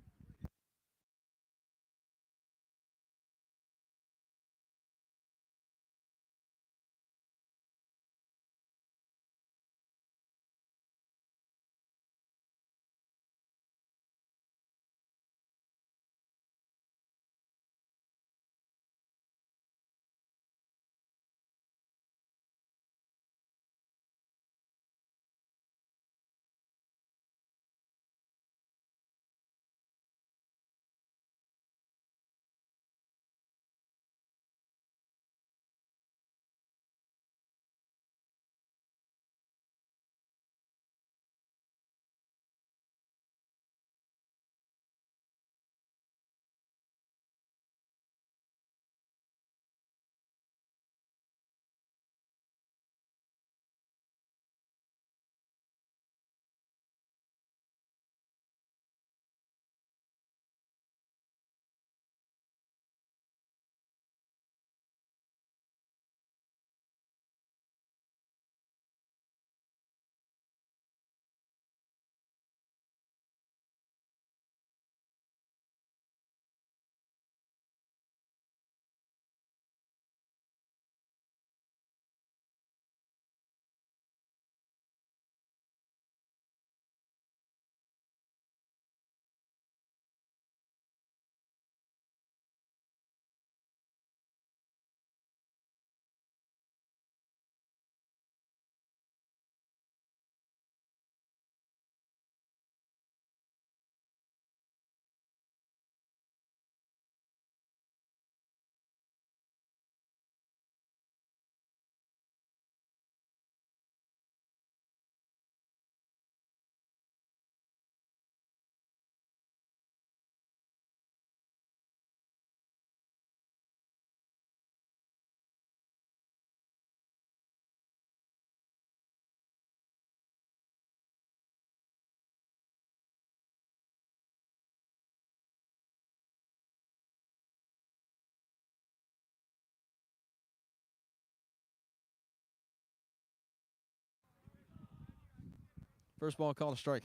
First ball called a strike.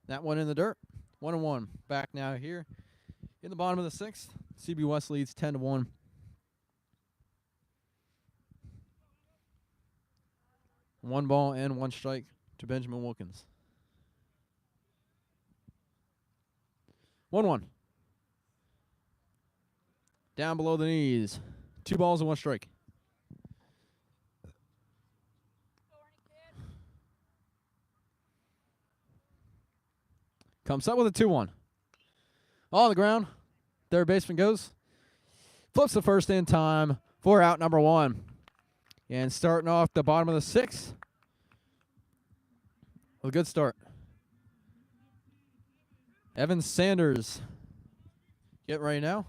That one in the dirt. 1-1. Back now here in the bottom of the sixth. CB West leads 10-1. One ball and one strike to Benjamin Wilkins. 1-1. Down below the knees. 2 balls and 1 strike. Comes up with a 2-1. On the ground. Third baseman goes. Flips the first in time for out number 1. And starting off the bottom of the sixth. A good start. Evan Sanders. Get ready now.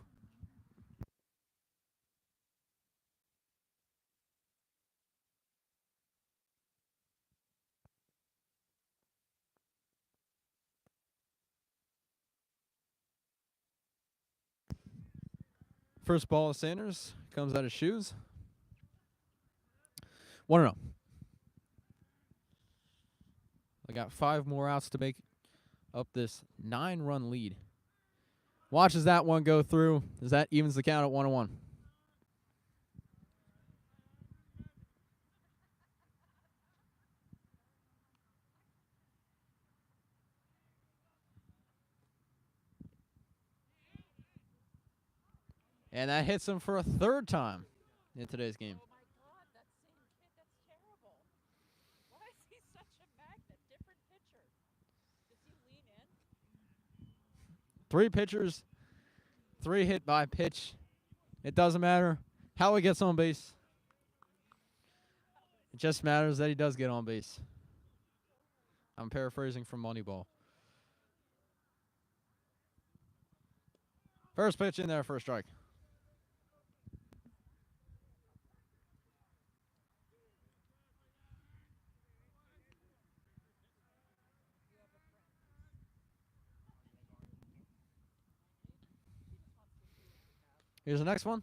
First ball of Sanders comes out of shoes. 1-0. I got 5 more outs to make up this 9-run lead. Watches that one go through as that evens the count at 1-1. And that hits him for a 3rd time in today's game. Oh my God, that same kid, that's terrible. Why is he such a magnet? Different pitcher. Does he lean in? 3 pitchers, 3 hit by pitch. It doesn't matter how he gets on base. It just matters that he does get on base. I'm paraphrasing from Moneyball. First pitch in there for a strike. Here's the next one.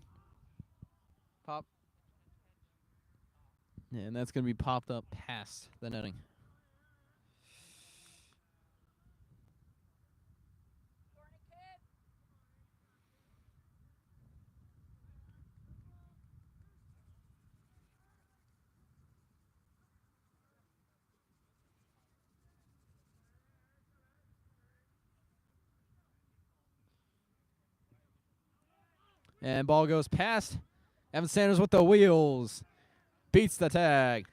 Pop. Yeah, and that's going to be popped up past the netting. And ball goes past. Evan Sanders with the wheels. Beats the tag.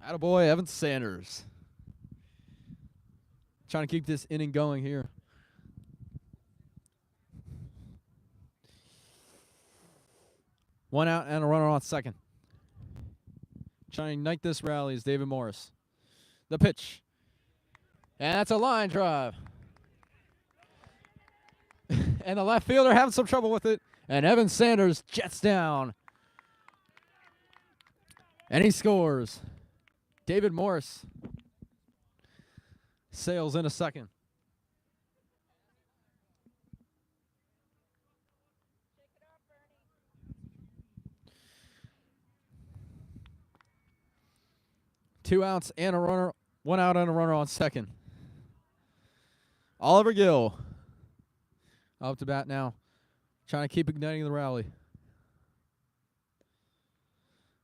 Attaboy, Evan Sanders. Trying to keep this inning going here. One out and a runner on second. Trying to ignite this rally is David Morris. The pitch. And that's a line drive. And the left fielder having some trouble with it. And Evan Sanders jets down. And he scores. David Morris sails in a second. Two outs and a runner. 1 out and a runner on second. Oliver Gill up to bat now. Trying to keep igniting the rally.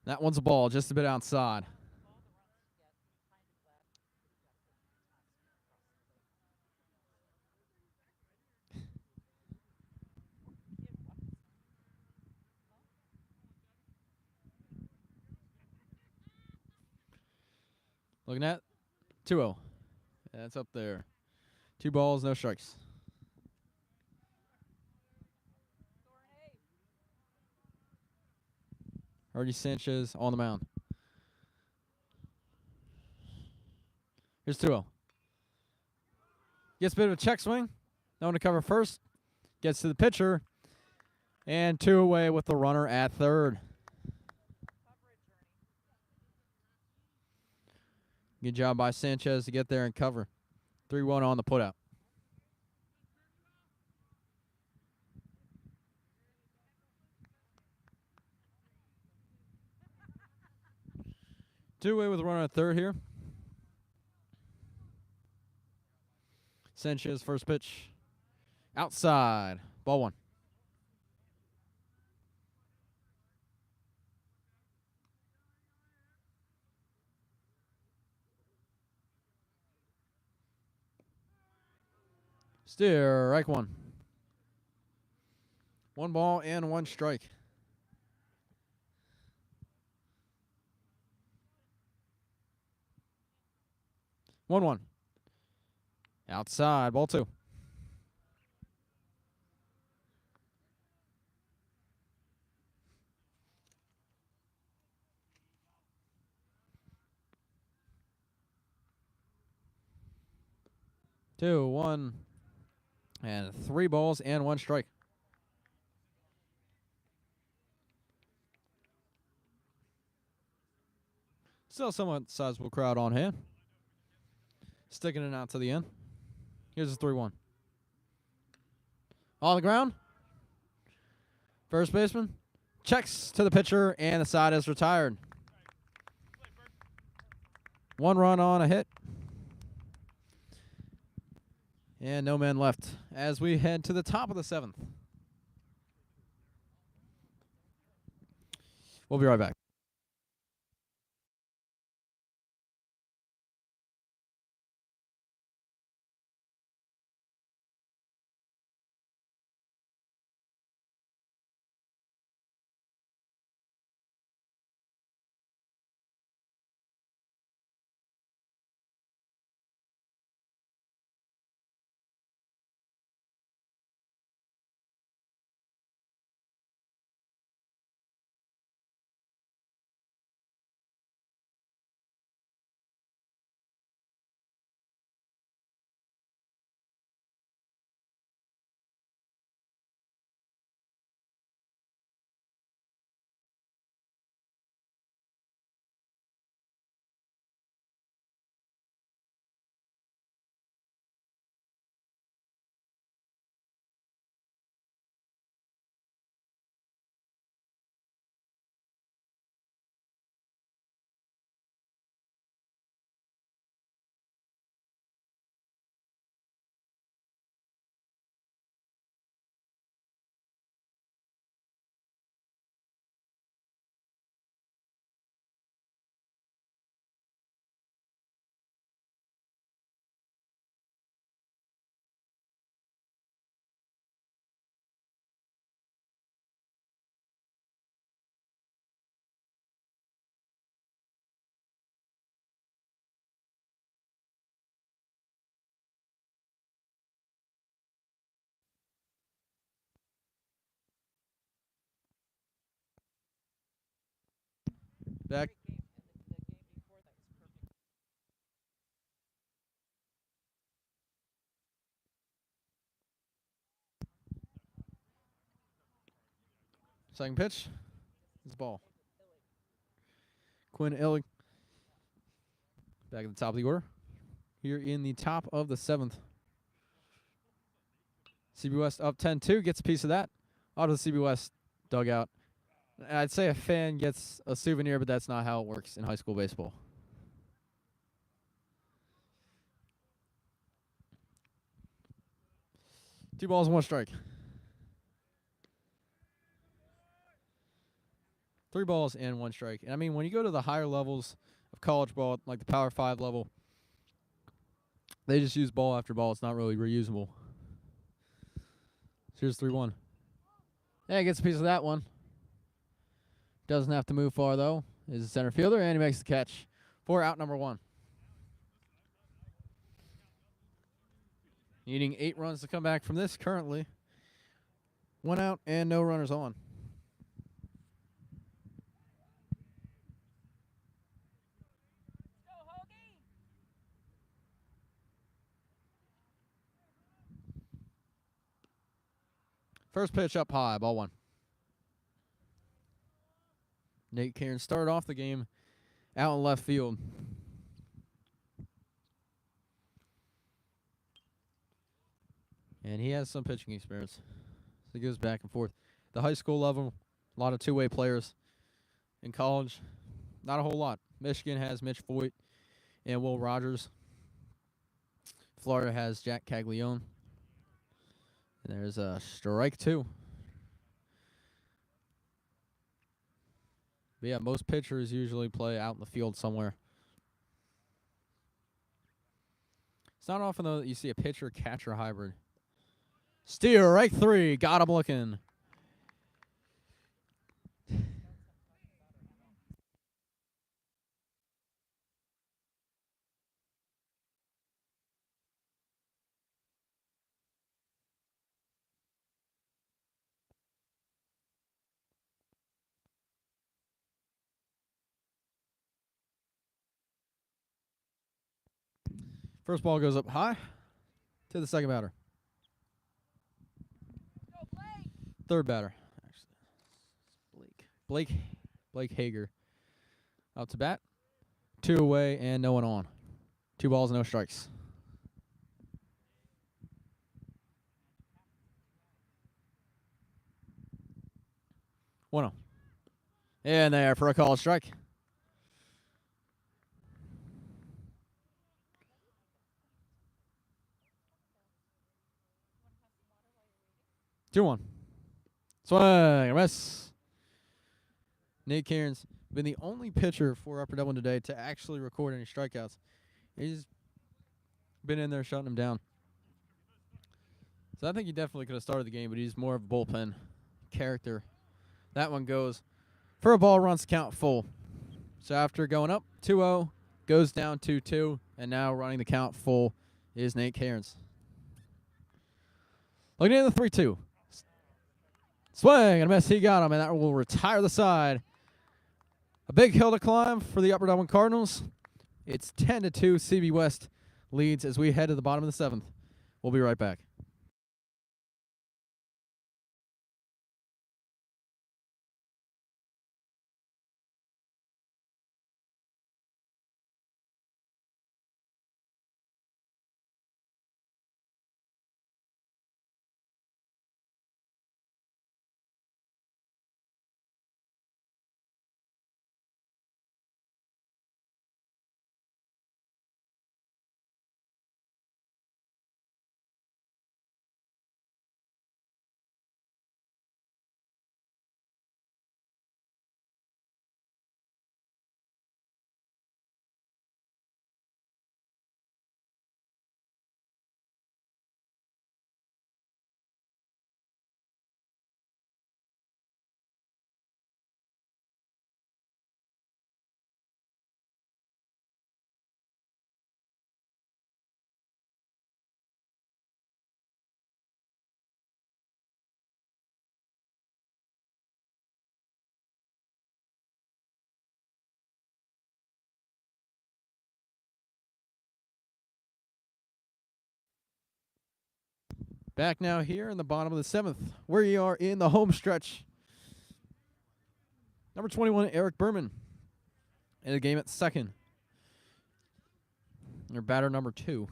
That one's a ball just a bit outside. Looking at 2-0. That's up there. 2 balls, no strikes. Artie Sanchez on the mound. Here's 2-0. Gets a bit of a check swing. No one to cover first. Gets to the pitcher. And 2 away with the runner at third. Good job by Sanchez to get there and cover. 3-1 on the putout. Two-way with a runner at third here. Sanchez first pitch. Outside. Ball 1. Strike 1. 1 ball and 1 strike. One one. Outside. Ball 2. Two, 1, and 3 balls and 1 strike. Still somewhat sizable crowd on hand. Sticking it out to the end. Here's a 3-1. On the ground. First baseman checks to the pitcher, and the side is retired. 1 run on a hit. And no man left as we head to the top of the 7th. We'll be right back. Back. Great game. And the game before that was perfect. Second pitch. It's ball. Quinn Illig. Back at the top of the order. Here in the top of the 7th. CB West up 10-2. Gets a piece of that. Out of the CB West dugout. I'd say a fan gets a souvenir, but that's not how it works in high school baseball. Two balls and 1 strike. 3 balls and 1 strike. And I mean, when you go to the higher levels of college ball, like the Power 5 level, they just use ball after ball. It's not really reusable. So here's 3-1. Yeah, gets a piece of that one. Doesn't have to move far, though. Is a center fielder, and he makes the catch for out number 1. Needing 8 runs to come back from this currently. 1 out and no runners on. Go, Hoagie! First pitch up high, ball 1. Nate Cairn started off the game out in left field. And he has some pitching experience. So he goes back and forth. The high school level, a lot of two-way players. In college, not a whole lot. Michigan has Mitch Voigt and Will Rogers. Florida has Jack Caglione. And there's a strike 2. But yeah, most pitchers usually play out in the field somewhere. It's not often, though, that you see a pitcher-catcher hybrid. Strike 3. Got him looking. First ball goes up high to the second batter. Go, Blake. Third batter, actually. Blake Hager. Up to bat. 2 away and no one on. 2 balls, no strikes. 1-0. And there for a call strike. Two one. Swing and miss. Nate Cairns been the only pitcher for Upper Dublin today to actually record any strikeouts. He's been in there shutting him down. So I think he definitely could have started the game, but he's more of a bullpen character. That one goes for a ball, runs count full. So after going up 2-0, goes down 2-2, and now running the count full is Nate Cairns. Looking at the 3-2. Swing and a miss. He got him, and that will retire the side. A big hill to climb for the Upper Dublin Cardinals. It's 10-2. CB West leads as we head to the bottom of the 7th. We'll be right back. Back now here in the bottom of the 7th. We are in the home stretch. Number 21, Eric Berman, in the game at second. Or batter number 2.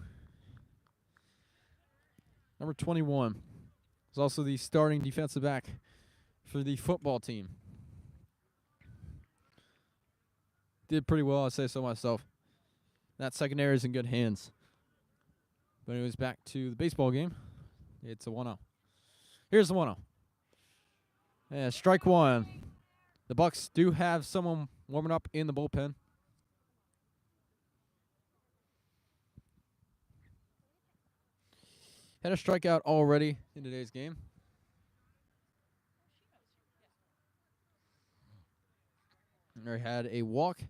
Number 21 is also the starting defensive back for the football team. Did pretty well, I say so myself. That secondary is in good hands. But anyways, back to the baseball game. It's a 1-0. Here's the 1-0. And strike 1. The Bucks do have someone warming up in the bullpen. Had a strikeout already in today's game. Or had a walk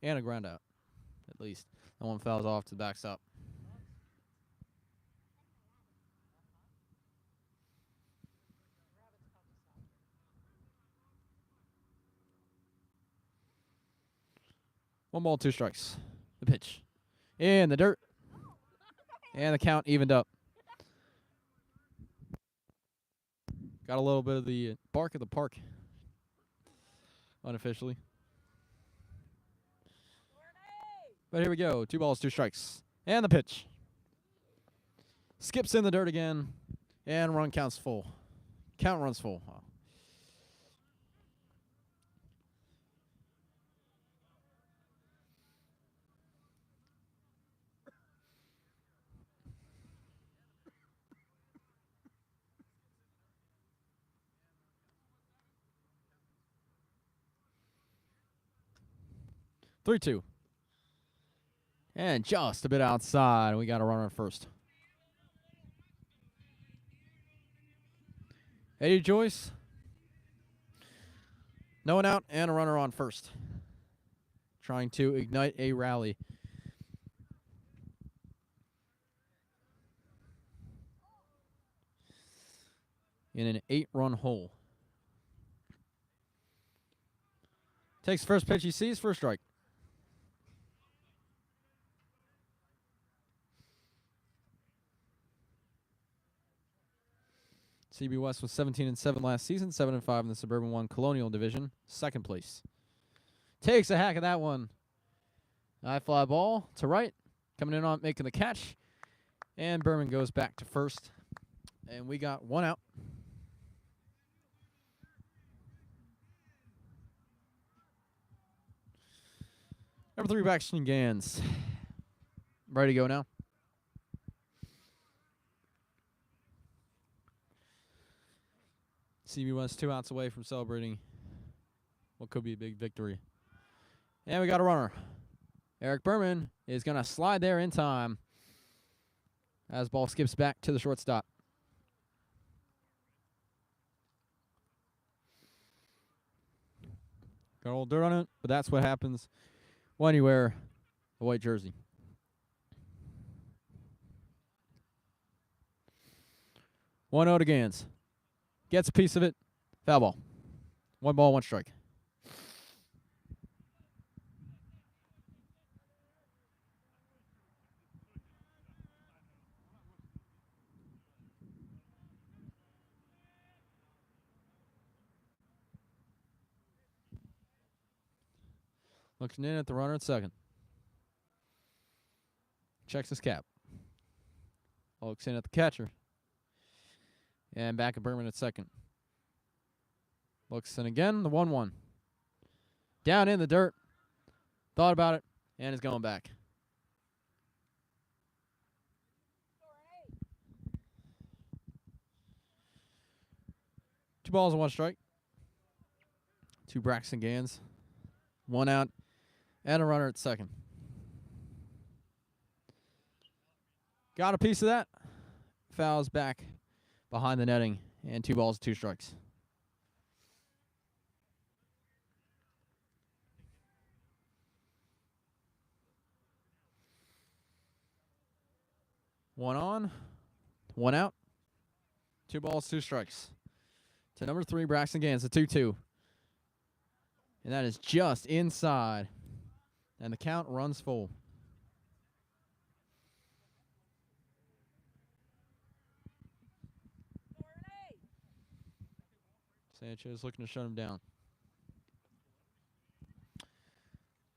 and a ground out, at least. That one fouls off to the backstop. One ball, 2 strikes. The pitch. In the dirt. And the count evened up. Got a little bit of the bark of the park. Unofficially. But here we go. 2 balls, 2 strikes. And the pitch. Skips in the dirt again. And run counts full. Count runs full. Wow. 3-2. And just a bit outside. We got a runner at first. Eddie Joyce. No one out and a runner on first. Trying to ignite a rally. In an 8-run hole. Takes first pitch he sees, first strike. CB West was 17-7 last season, 7-5 in the Suburban 1 Colonial Division, second place. Takes a hack of that one. High fly ball to right, coming in on making the catch, and Berman goes back to first, and we got one out. Number 3, Braxton Gans. Ready to go now. CB West 2 outs away from celebrating what could be a big victory. And we got a runner. Eric Berman is going to slide there in time as ball skips back to the shortstop. Got a little dirt on it, but that's what happens when you wear a white jersey. 1-0 to Gans. Gets a piece of it. Foul ball. 1 ball, 1 strike. Looking in at the runner at second. Checks his cap. Looks in at the catcher. And back at Berman at second. Looks in again, the 1-1. Down in the dirt. Thought about it, and is going back. Two balls and 1 strike. 2 Braxton Gans. 1 out, and a runner at second. Got a piece of that. Fouls back behind the netting, and 2 balls, 2 strikes. One on, 1 out, 2 balls, 2 strikes. To number 3, Braxton Gans, a 2-2. And that is just inside. And the count runs full. Sanchez looking to shut him down.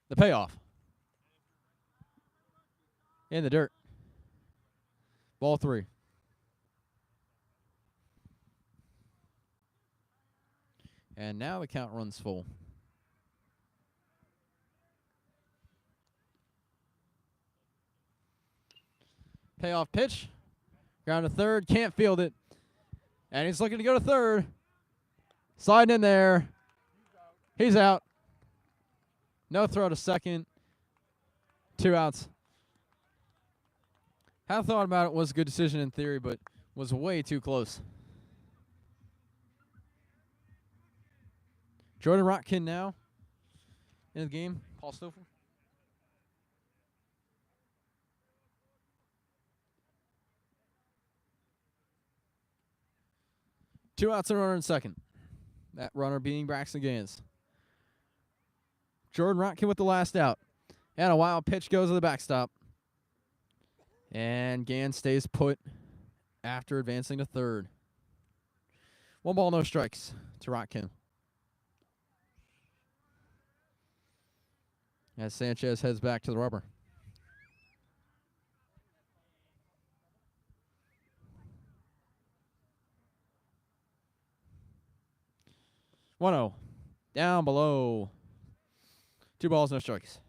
The payoff. In the dirt. Ball 3. And now the count runs full. Payoff pitch. Ground to third. Can't field it. And he's looking to go to third. Sliding in there. He's out. No throw to second. 2 outs. Had thought about it. Was a good decision in theory, but was way too close. Jordan Rotkin now in the game. Paul Stoffel. Two outs and a runner in second. That runner being Braxton Gans. Jordan Rotkin with the last out. And a wild pitch goes to the backstop. And Gans stays put after advancing to third. 1 ball, no strikes to Rotkin. As Sanchez heads back to the rubber. One 0. Down below. 2 balls, no strikes.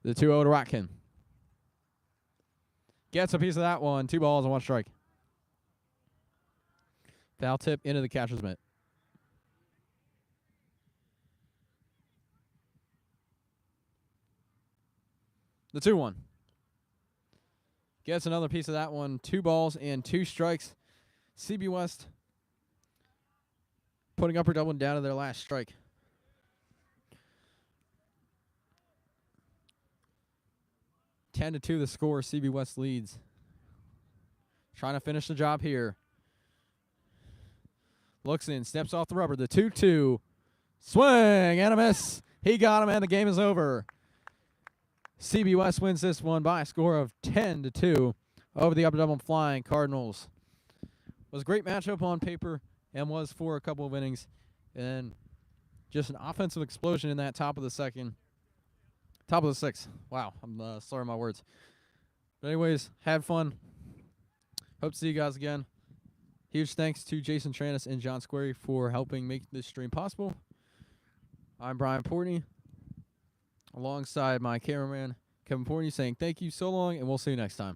The 2-0 to Rotkin. Gets a piece of that one. 2 balls and 1 strike. Foul tip into the catcher's mitt. The 2-1. Gets another piece of that one. 2 balls and 2 strikes. CB West putting Upper Dublin down to their last strike. (10-2) the score. CB West leads. Trying to finish the job here. Looks in, steps off the rubber. The 2-2. Swing and a miss. He got him, and the game is over. CB West wins this one by a score of 10-2 over the Upper Dublin Flying Cardinals. It was a great matchup on paper and was for a couple of innings. And just an offensive explosion in that top of the second. Top of the sixth. Wow, I'm sorry my words. But anyways, had fun. Hope to see you guys again. Huge thanks to Jason Tranis and John Squarey for helping make this stream possible. I'm Brian Portney, alongside my cameraman, Kevin Portney, saying thank you so long, and we'll see you next time.